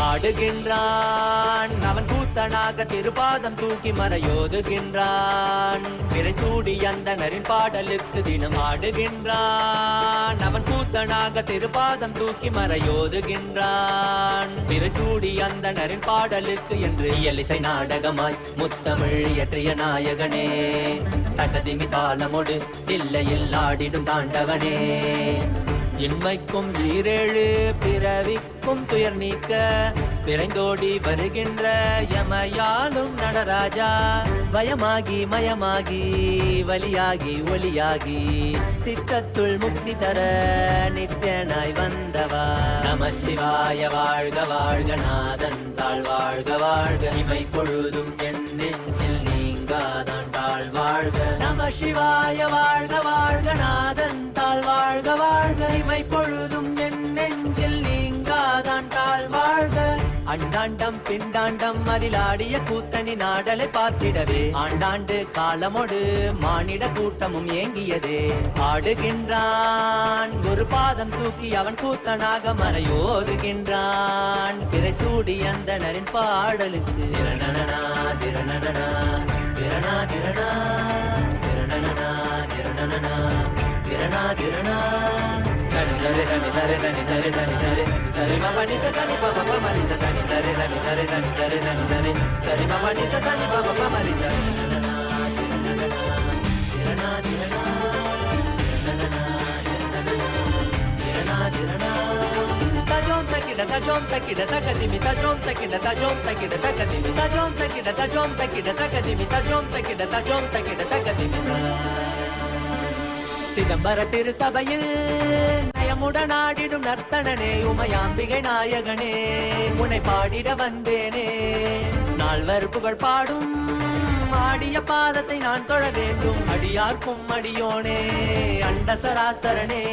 ஆடுகின்றான் அவன் கூத்தனாக திருபாதம் தூக்கி மறையோதுகின்றான். பிறைசூடி அந்தணரின் பாடலுக்கு தினம் ஆடுகின்றான் அவன் கூத்தனாக திருபாதம் தூக்கி மறையோதுகின்றான். பிறைசூடி அந்தணரின் பாடலுக்கு என்று இயலிசை நாடகமாய் முத்தமிழ் இயற்றிய நாயகனே, தகதிமி தாளமொடு தில்லையில் ஆடிடும் தாண்டவனே. இன்மைக்கும் ஈரேழு பிறவிக்கும் துயர் நீக்க விரைந்தோடி வருகின்ற யமயாலும் நடராஜா. வயமாகி மயமாகி வலியாகி ஒலியாகி சித்தத்துள் முக்தி தர நித்யனாய் வந்தவா. நமச்சிவாய வாழ்க வாழ்க நாதன் தாழ் வாழ்க வாழ்க. இமை பொழுதும் என் நெஞ்சில் நீங்காதான் தாழ் வாழ்க. நமசிவாய வாழ்க வாழ்க நாதன் தாழ் வாழ்க வாழ்க. இமை பொழுதும் என் நெஞ்சில் நீங்காதான் தாழ் வாழ்க. அண்டாண்டம் பிண்டாண்டம் அதிலாடிய கூத்தணி நாடலை பார்த்திடவே ஆண்டாண்டு காலமொடு மானிட கூட்டமும் ஏங்கியதே. ஆடுகின்றான் ஒரு பாதம் தூக்கி அவன் கூத்தனாக மறையோதுகின்றான். பிறைசூடி அந்தணரின் பாடலுக்கு திரணனா திரணனா திரணா திரணா திரணனா திரணனா திரணா திரணா. சனி சரி சனி சரி சனி சரி சனி சரி சரி மபனி சனி பப மரி சனி சரி சனி சரி சனி சரி சனி சரி சரி மபனி சனி பப மரி சனி திரணா திரணா திரணா திரணா. தஜோம் தக்கிட தஜோம் தக்கிட தகதிமி தஜோம் தக்கிட தஜோம் தக்கிட தகதிமி தஜோம் தக்கிட தஜோம் தக்கிட தகதிமி தஜோம் தக்கிட தஜோம் தக்கிட தகதிமி. சிதம்பர திருசபையில் நயமுடன் ஆடிடும் நர்த்தனனே, உமையாம்பிகை நாயகனே, உன்னை பாடிட வந்தேனே. நால்வர் புகழ் பாடும் ஆடிய பாதத்தை நான் தொழ வேண்டும். அடியார்க்கும் அடியோனே அண்ட சராசரனே,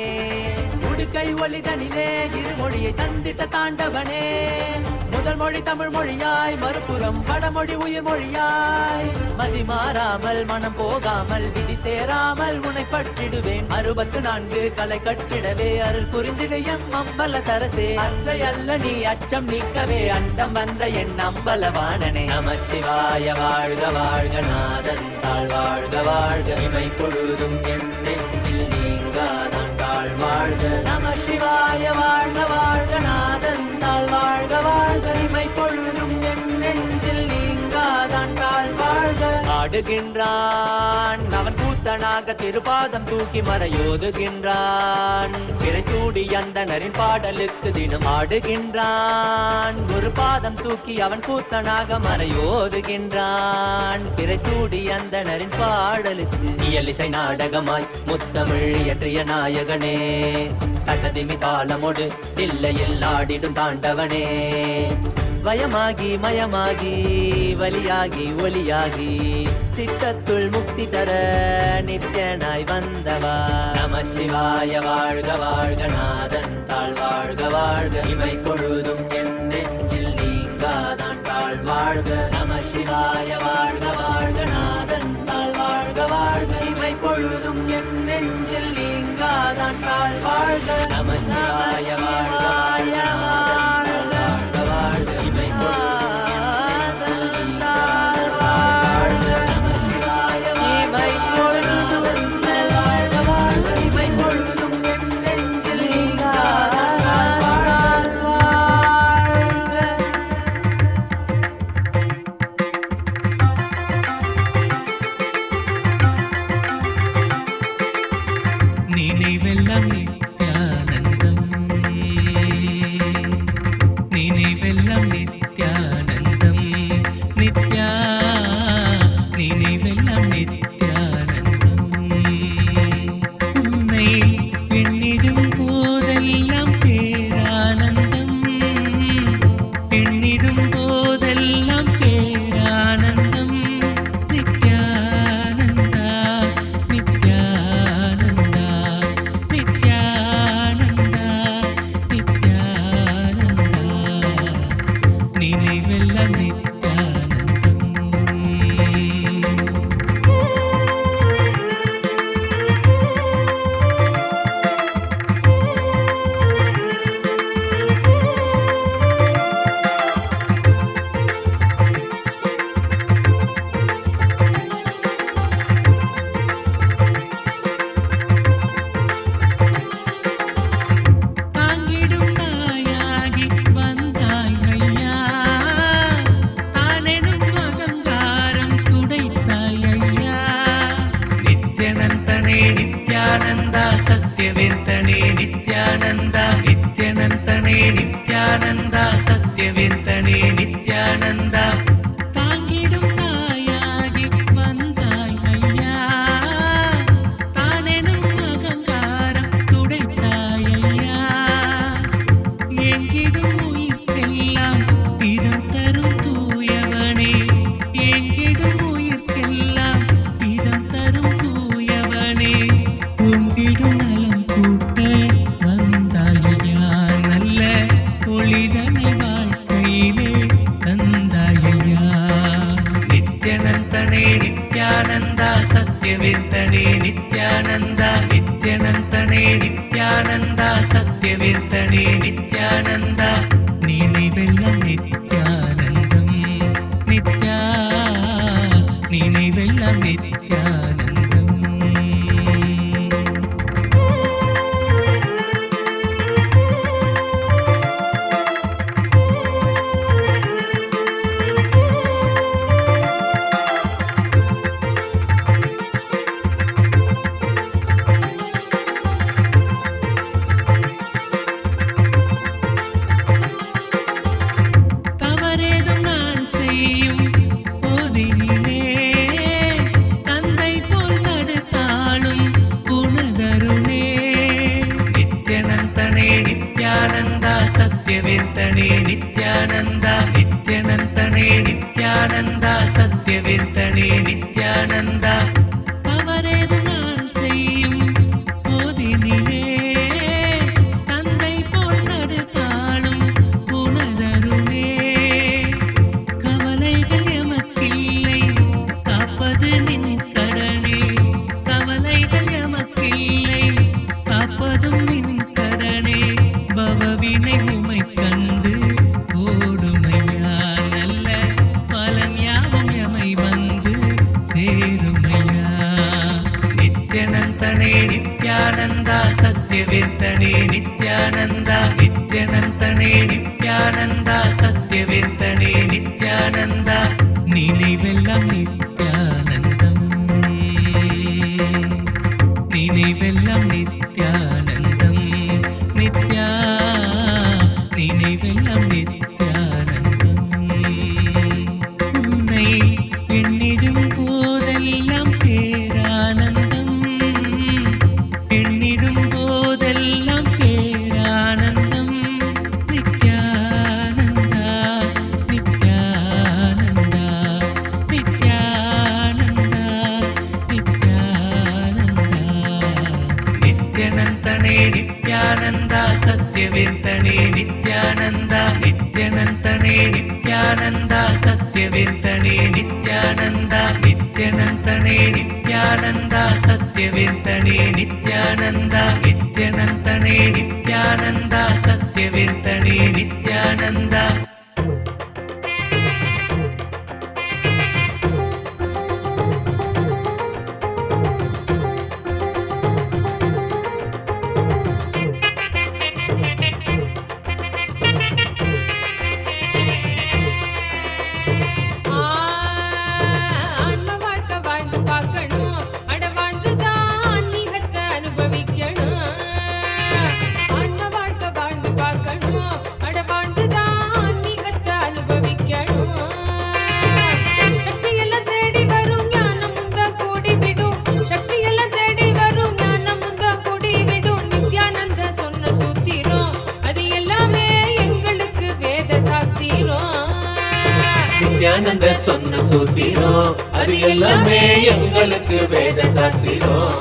உடுக்கை ஒலிதனிலே இருமொழியை தந்திட்ட தாண்டவனே. முதல் மொழி தமிழ் மொழியாய் மறுபுறம் வடமொழி உயிர் மொழியாய். மதி மாறாமல் மனம் போகாமல் விதி சேராமல் உன்னை பற்றிடுவேன். 64 கலை கட்டிடவே அருள் புரிந்திடு எம் அம்பல தரசே. அச்சை அல்ல நீ அச்சம் நீக்கவே அண்டம் வந்த என் அம்பலவாணனே. நமச்சிவாய வாழ்க வாழ்க நாதன் தாழ் வாழ்க வாழ்க. இமை பொழுதும் என் நெஞ்சில் நீங்காதான் தாழ் வாழ்க. நமசிவாய வாழ்க வாழ்க நாதன் தாழ் வாழ்க வாழ்க. இமை பொழுதும் என் நெஞ்சில் நீங்காதான் தாழ் வாழ்க. ஆடுகின்றான் அவன் கூத்தனாக திருபாதம் தூக்கி மறையோதுகின்றான். பிறைசூடி அந்தணரின் பாடலுக்கு தினம் ஆடுகின்றான். ஒரு பாதம் தூக்கி அவன் கூத்தனாக மறையோதுகின்றான். பிறைசூடி அந்தணரின் பாடலுக்கு இயலிசை நாடகமாய் முத்தமிழ் இயற்றிய நாயகனே, தகதிமி தாளமொடு தில்லையில் ஆடிடும் தாண்டவனே. வயமாகி மயமாகி வலியாகி ஒலியாகி சித்தத்துள் முக்தி தர நித்யனாய் வந்தவா. நமச்சிவாய வாழ்க வாழ்க நாதன் தாழ் வாழ்க வாழ்க. இமை பொழுதும் என் நெஞ்சில் நீங்காதான் தாழ் வாழ்க. நமசிவாய வாழ்க வாழ்க நாதன் தாழ் வாழ்க வாழ்க. இமை பொழுதும் என் நெஞ்சில் நீங்காதான் தாழ் வாழ்க. நமசிவாய வாழ்க வாழ்க வாழ்க வாழ்க. இமை நீ சத்யவேந்தனே நித்யானந்தா நித்யனந்தனே நித்யானந்தா சத்யவேந்தனே நித்யானந்தா தாங்கிடும் தாயாகி வந்தாய் ஐயா தானெனும் அகங்காரம் துடைத்தாய் ஐயா எங்கிடும் உயிர்க்கெல்லாம் இதம் தரும் தூயவனே எங்கிடும் உயிர்க்கெல்லாம் இதம் தரும் தூயவனே உங்கிடும் நலம் கூட்ட வந்தாயா நல்ல ஒளிதனை வாழ்க்கையிலே தந்தாயா நித்யனந்தனே நித்யானந்தா சத்யவேந்தனே நித்யானந்தா நித்யனந்தனே நித்யானந்தா சத்யவேந்தனே நித்யானந்தா நினைவெல்லாம் நித்யானந்தம் நித்யா நினைவெல்லாம் நித்யானந்தம் தவறேதும் நான் செய்யும் போதினிலே தந்தை போல் தடுத்தாளும் குணதருணே நித்யனந்தனே நித்யானந்தா சத்யவேந்தனே நித்யானந்தா நித்யனந்தனே நித்யானந்தா சத்யவேந்தனே நித்யானந்தா தவறேதும் நான் செய்யும் போதினிலே தந்தை போல் தடுத்தாளும் குணதருணே கவலைகள் எமக்கில்லை காப்பது நின் கடனே கவலைகள் எமக்கில்லை காப்பதும் நின் கடனே பவவினை உமை கண்டு ஓடுமையா நல்ல பலன் யாவும் எமை வந்து சேருமையா நித்யனந்தனே நித்யானந்தா சத்யவேந்தனே நித்யானந்தா நித்யனந்தனே நித்யானந்தா சத்யவேந்தனே நித்யானந்தா நினைவெல்லாம் நித்யானந்தம் நினைவெல்லாம் நித்யானந்தம் நித்யா நினைவெல்லாம் நித்யானந்தம் உன்னை எண்ணிடும் போதெல்லாம் பேரானந்தம் எண்ணிடும் போதெல்லாம் பேரானந்தம் நித்யானந்தா நித்யானந்தா நித்யானந்தா நித்யானந்தா நித்யனந்தனே நித்யானந்தா சத்யவேந்தனே நித்யானந்தா நித்யனந்தனே நித்யானந்தா சத்யவேந்தனே நித்யானந்தா நித்யனந்தனே நித்யானந்தா சத்யவேந்தனே நித்யானந்தா நித்யனந்தனே நித்யானந்தா சத்யவேந்தனே நித்யானந்தா ஆன்ம வாழ்க்கை வாழ்ந்து பார்க்கணும் அட வாழ்ந்துதான் ஆன்மீகத்தை அனுபவிக்கணும் ஆன்ம வாழ்க்கை வாழ்ந்து பார்க்கணும் அட வாழ்ந்துதான் ஆன்மீகத்தை அனுபவிக்கணும் சக்தியெல்லாம் தேடி வரும் ஞானம் முந்தான் கூடி விடும் சக்தியெல்லாம் தேடி வரும் ஞானம் முந்தான் கூடி விடும் நித்யானந்த சொன்ன சூத்திரம் அது எல்லாமே எங்களுக்கு வேத சாஸ்திரம் நித்யானந்த சொன்ன சூத்திரம் அது எல்லாமே எங்களுக்கு வேத சாஸ்திரம்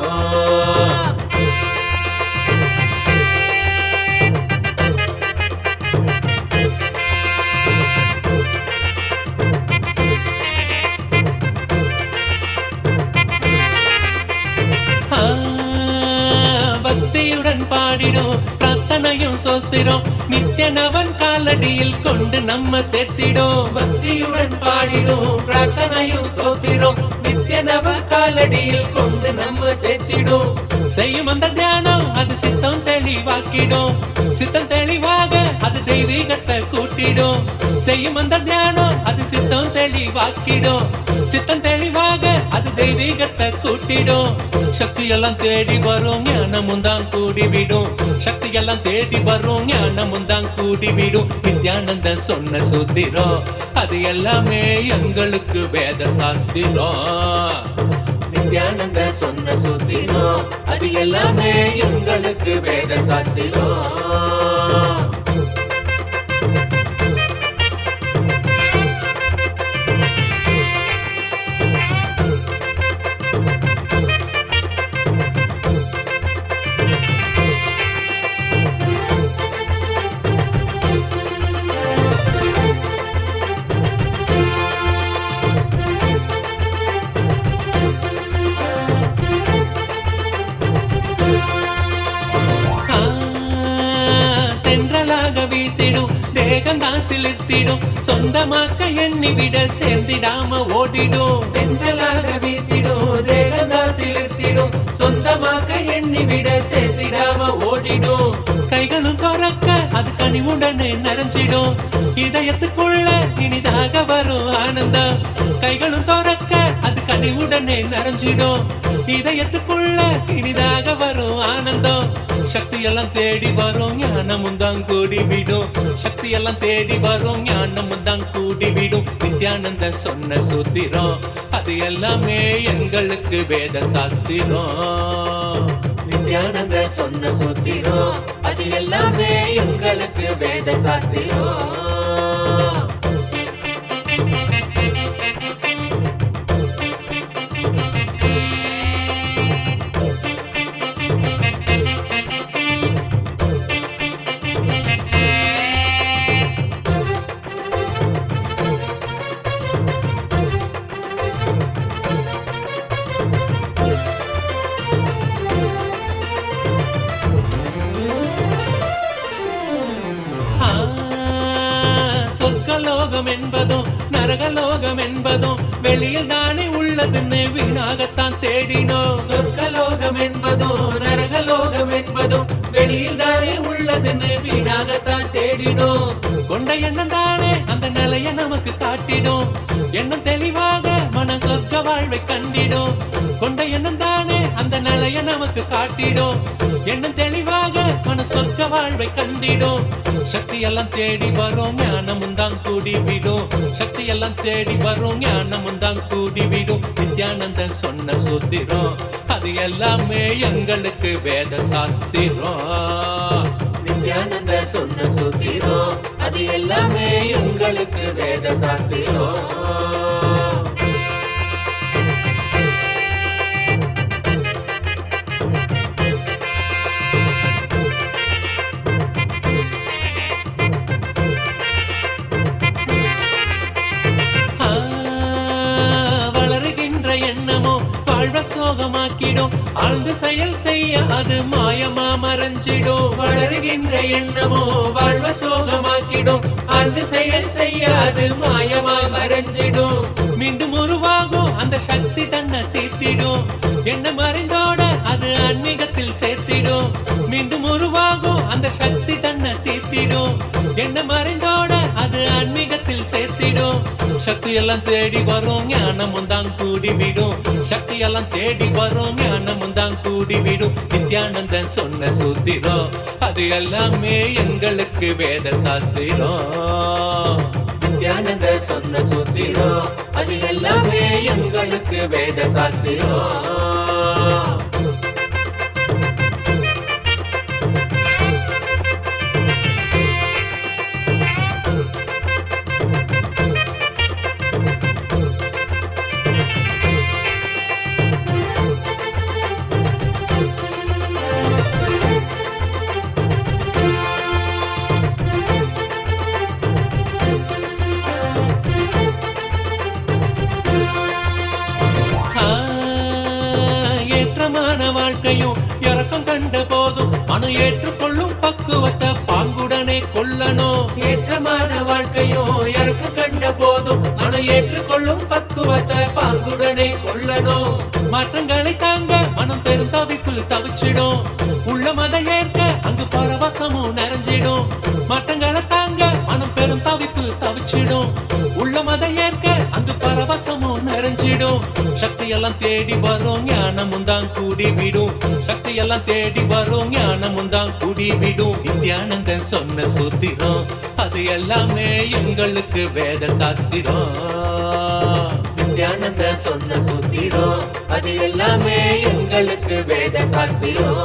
பக்தியுடன் பாடிடும் பிரார்த்தனையும் சோஸ்திரம் நித்யனவன் காலடியில் கொண்டு நம்ம சேர்த்திடும் பக்தியுடன் பாடிடும் பிரார்த்தனையும் சோத்திரம் நித்யனவன் காலடியில் கொண்டு நம்ம சேர்த்திடும் செய்யும் அந்த தியானம் அது சித்தம் தெளிவாக்கிடும். சித்தம் தெளிவாக அது தெய்வீகத்தை கூட்டிடும். செய்யும் அந்த தியானம் அது சித்தம் தெளிவாக்கிடும். சித்தம் தெளிவாக அது தெய்வீகத்தை கூட்டிடும். சக்தி எல்லாம் தேடி வரும் ஞானமும் தான் கூடிவிடும். சக்தி எல்லாம் தேடி வரும் ஞானமும் தான் கூடிவிடும். நித்யானந்தன் சொன்ன சூத்திரம் அது எல்லாமே எங்களுக்கு வேத சாஸ்திரம். நித்யானந்தன் சொன்ன சூத்திரம் அது எல்லாமே எங்களுக்கு வேத சாஸ்திரம். சிலிர்த்திடும் சொந்தமாக்க எண்ணி விட சேர்ந்திடாம ஓடிடும். தென்றலாக வீசிடும் தேகந்தா சிலிர்த்திடும் சொந்தமாக்க எண்ணி விட சேர்ந்திடாம ஓடிடும். கைகளும் துறக்க அது கனிவுடனே நிறைஞ்சிடும். இதயத்துக்குள்ள இனிதாக வரும் ஆனந்தம். கைகளும் துறக்க அது கனிவுடனே நிறைஞ்சிடும். இதயத்துக்குள்ள இனிதாக வரும் ஆனந்தம். சக்தி எல்லாம் தேடி வரும் ஞானமும் தான் கூடிவிடும். சக்தி எல்லாம் தேடி வரும் ஞானமும் தான் கூடிவிடும். நித்யானந்த சொன்ன சூத்திரம் அது எல்லாமே எங்களுக்கு வேத சாஸ்திரம். நித்யானந்த சொன்ன சூத்திரம் அது எல்லாமே எங்களுக்கு வேத சாஸ்திரம். என்பதும் நரகலோகம் என்பதும் வெளியில் தானே உள்ளதுன்னு வீணாகத்தான் தேடினோம். சொர்க்கலோகம் என்பதும் நரகலோகம் என்பதும் வெளியில் தானே உள்ளதுன்னு வீணாகத்தான் தேடினோம். கொண்ட எண்ணம் தானே அந்த நிலையை நமக்கு காட்டிடும். எண்ணம் தெளிவாக மனம் சொர்க்க வாழ்வை கண்டிடும். கொண்ட எண்ணம் தானே அந்த நிலையை நமக்கு காட்டிடும். எண்ணம் தெளிவாக மன சொர்க்க வாழ்வை கண்டிடும். சக்தி எல்லாம் தேடி வரும் ஞானமும் தான் கூடிவிடும். சக்தி எல்லாம் தேடி வரும் ஞானமும் தான் கூடிவிடும். நித்யானந்தன் சொன்ன சூத்திரம் அது எல்லாமே எங்களுக்கு வேத சாஸ்திரம். நித்யானந்த சொன்ன சூத்திரம் அது எல்லாமே எங்களுக்கு வேத சாஸ்திரம். சோகமாக்கிடும் ஆழ்ந்து செயல் செய்ய அது மாயமா மறைஞ்சிடும். வளருகின்ற எண்ணமோ வாழ்வ சோகமாக்கிடும். ஆழ்ந்து செயல் செய்ய அது மாயமா மறைஞ்சிடும். மீண்டும் உருவாகும் அந்த சக்தி தன்னை தீர்த்திடும். என்ன மறைந்தோட அது ஆன்மீகத்தில் சேர்த்திடும். மீண்டும் உருவாகும் அந்த சக்தி தன்னை தீர்த்திடும். என்ன மறைந்தோட அது ஆன்மீகத்தில் சேர்த்திடும். சக்தி எல்லாம் தேடி வரும் ஞானமும் தான் கூடிவிடும். சக்தி எல்லாம் தேடி வரும் ஞானமும் தான் கூடிவிடும். நித்யானந்தன் சொன்ன சூத்திரம் அது எல்லாமே எங்களுக்கு வேத சாஸ்திரம். நித்யானந்த சொன்ன சூத்திரம் அது எல்லாமே எங்களுக்கு வேத சாஸ்திரம். வாழ்க்கையும் இறக்கம் கண்ட போதும் மனம் ஏற்றுக்கொள்ளும் பக்குவத்தை பாங்குடனே கொள்ளணும். ஏற்றமான வாழ்க்கையும் இறக்கம் கண்ட போதும் மனம் ஏற்றுக்கொள்ளும் பக்குவத்தை பாங்குடனே கொள்ளணும். மாற்றங்களை தாங்க மனம் பெரும் தவிப்பு தவிச்சிடும். உள்ள மத ஏற்க அங்கு பரவசமும் நிறைஞ்சிடும். மற்றங்களை தாங்க மனம் பெரும் தவிப்பு தவிச்சிடும். உள்ள மத ஏற்க அங்கு பரவசமும் நிறைஞ்சிடும். சக்தி எல்லாம் தேடி வரும் ஞானமும் தான் கூடி விடும். சக்தி எல்லாம் தேடி வரும் ஞானமும் தான் கூடி விடும். நித்யானந்தன் சொன்ன சூத்திரம் அது எல்லாமே எங்களுக்கு வேத சாஸ்திரம். நித்யானந்த சொன்ன சூத்திரம் அது எல்லாமே எங்களுக்கு வேத சாஸ்திரம்.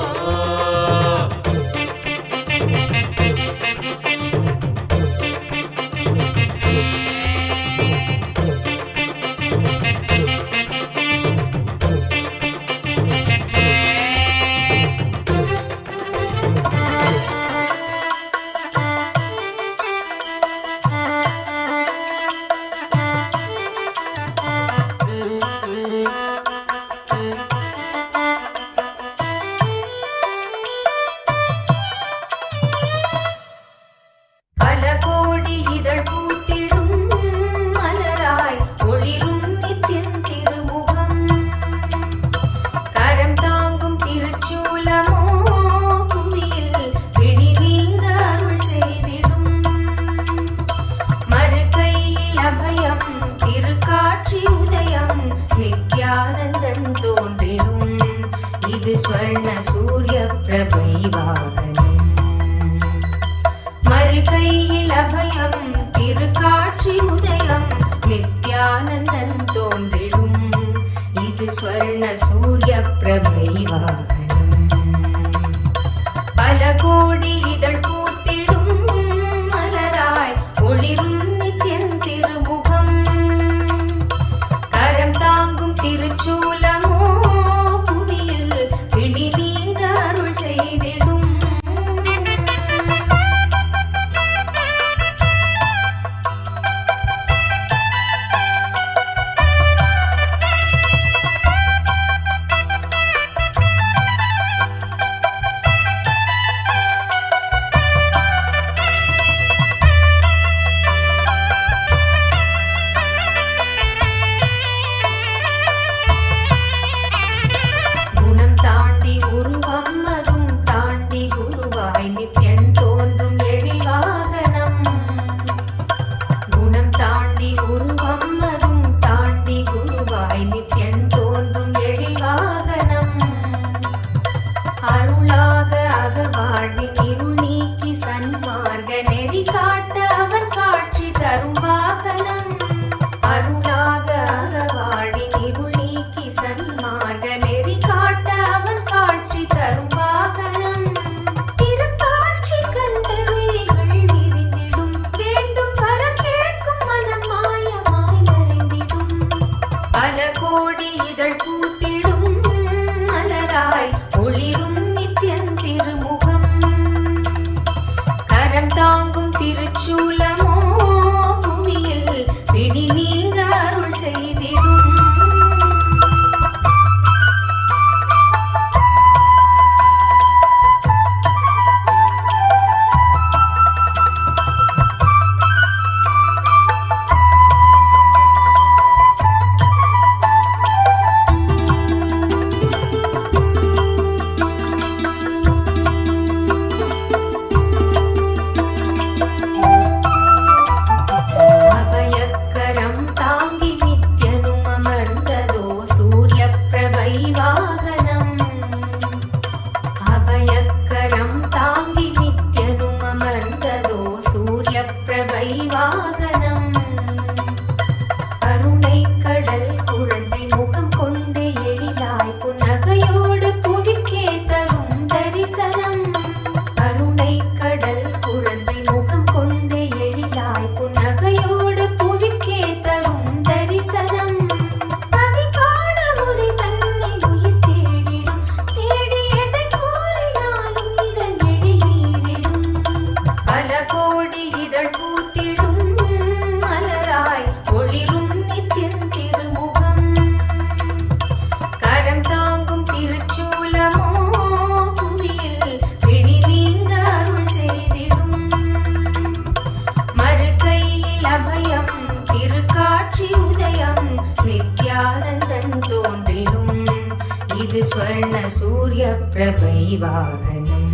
இது ஸ்வர்ண सूर्यप्रभैवाहनम्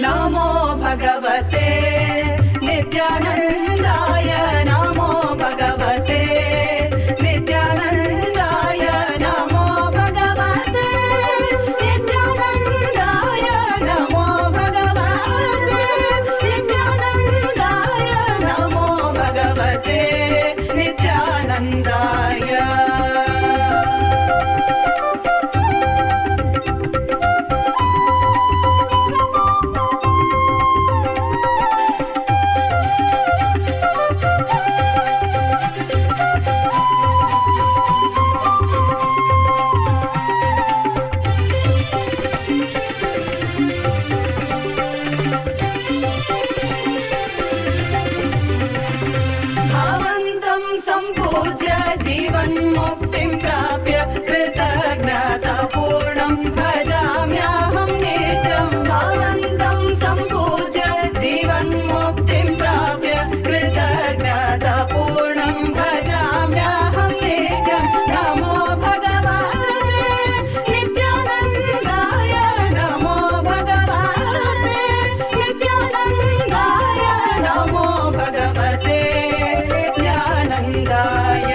नमो भगवते नित्यानन्दाय नमो भगवते नित्यानन्दाय नमो भगवते नित्यानन्दाय नमो भगवते नित्यानन्दाय नमो भगवते नित्यानन्दाय जीवन्मुक्तिं प्राप्य कृतज्ञतापूर्णं भजाम्यहं नित्यं भवन्तं सम्पूज्य जीवन्मुक्तिं प्राप्य कृतज्ञतापूर्णं भजाम्यहं नित्यं नमो भगवते नित्यानन्दाय नमो भगवते नित्यानन्दाय नमो भगवते नित्यानन्दाय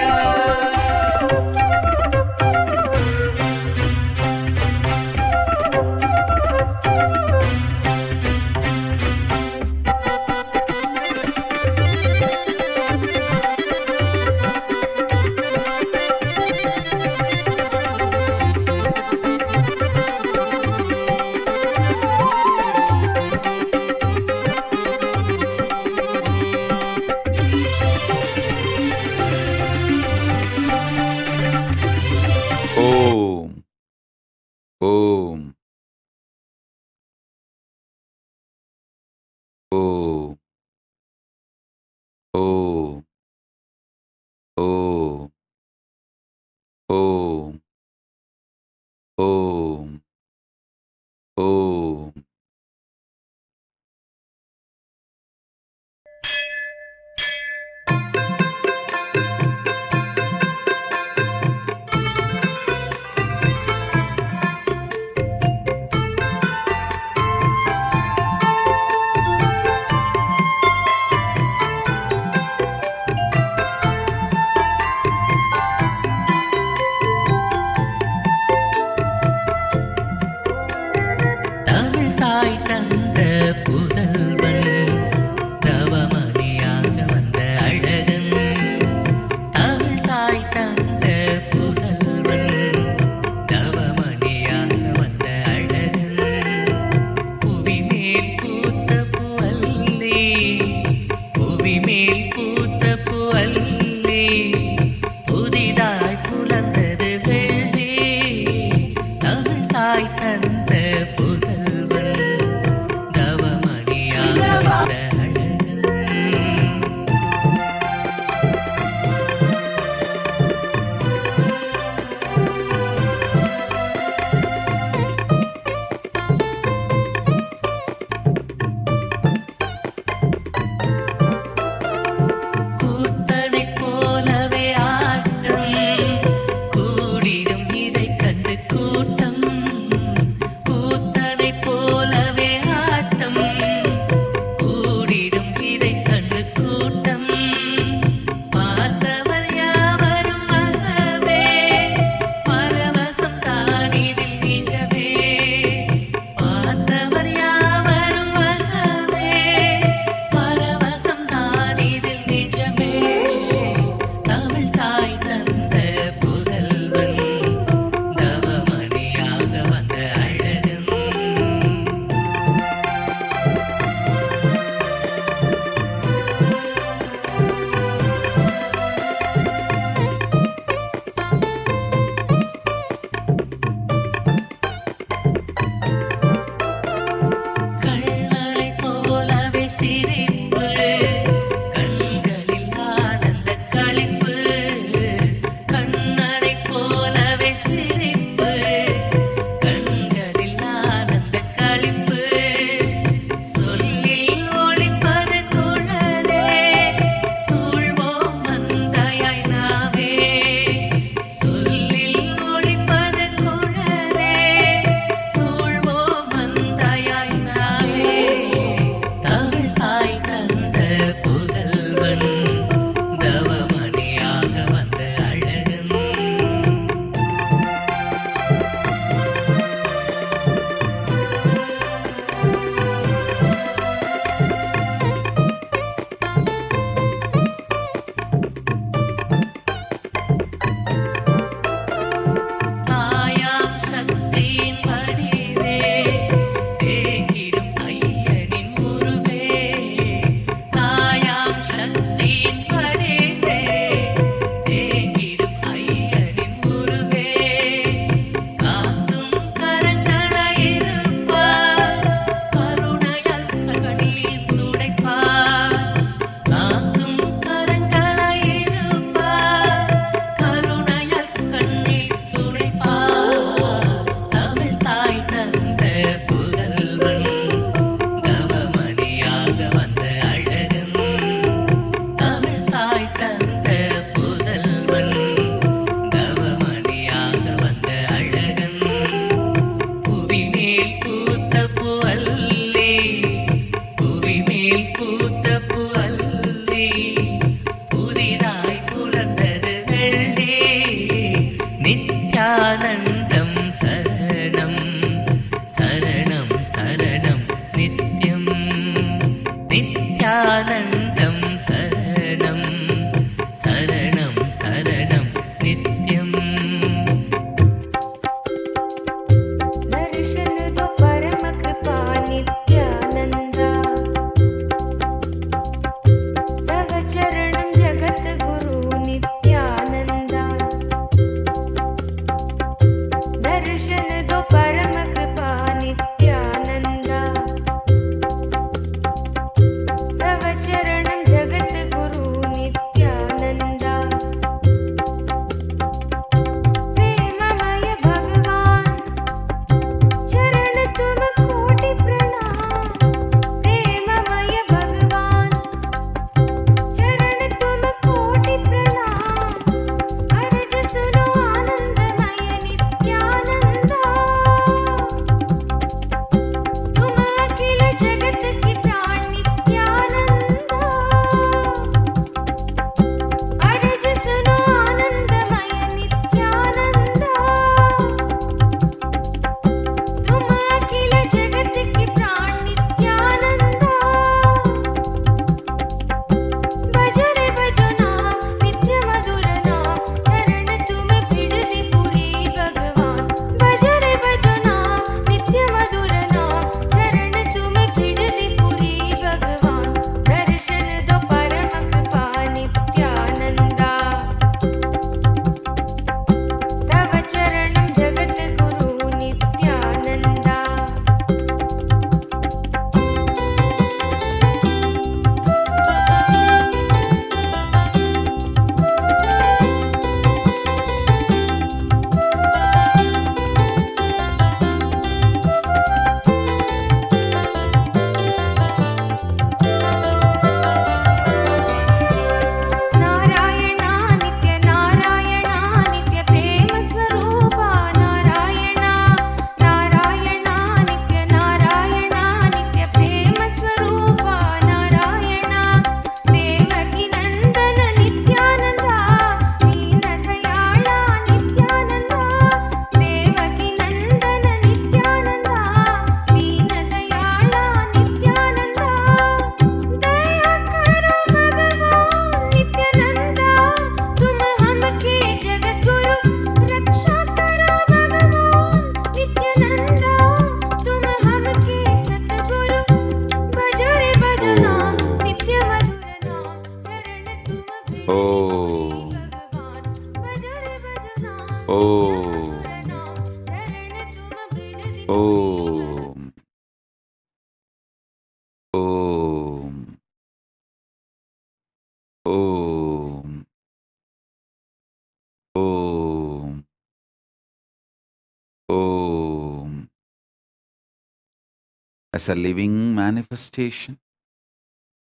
as a living manifestation,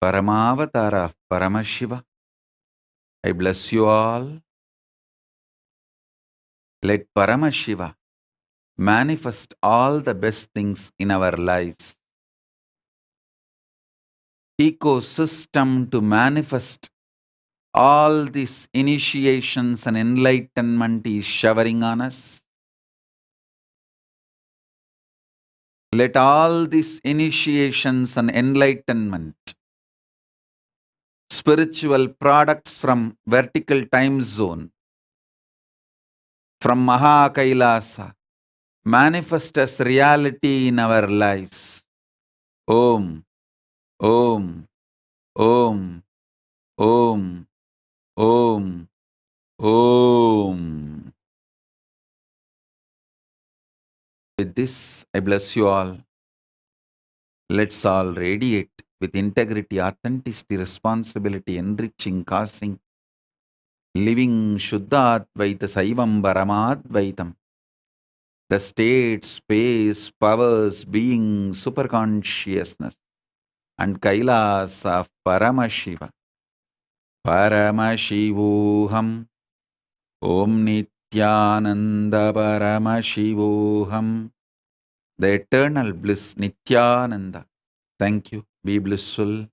Paramavatara of Paramashiva. I bless you all. Let Paramashiva manifest all the best things in our lives. Ecosystem to manifest all these initiations and enlightenment is showering on us. Let all these initiations and enlightenment, spiritual products from vertical time zone, from Maha Kailasa, manifest as reality in our lives. Om, Om, Om, Om, Om, Om. With this, I bless you all. Let's all radiate with integrity, authenticity, responsibility, enriching, causing, living Shuddha Advaita Saivam Paramadvaitam. The state, space, powers, being, superconsciousness, and Kailasa of Paramashiva. Paramashivoham Om Nithyananda Paramashivoham. The eternal bliss Nithyananda. Thank you. Be blissful.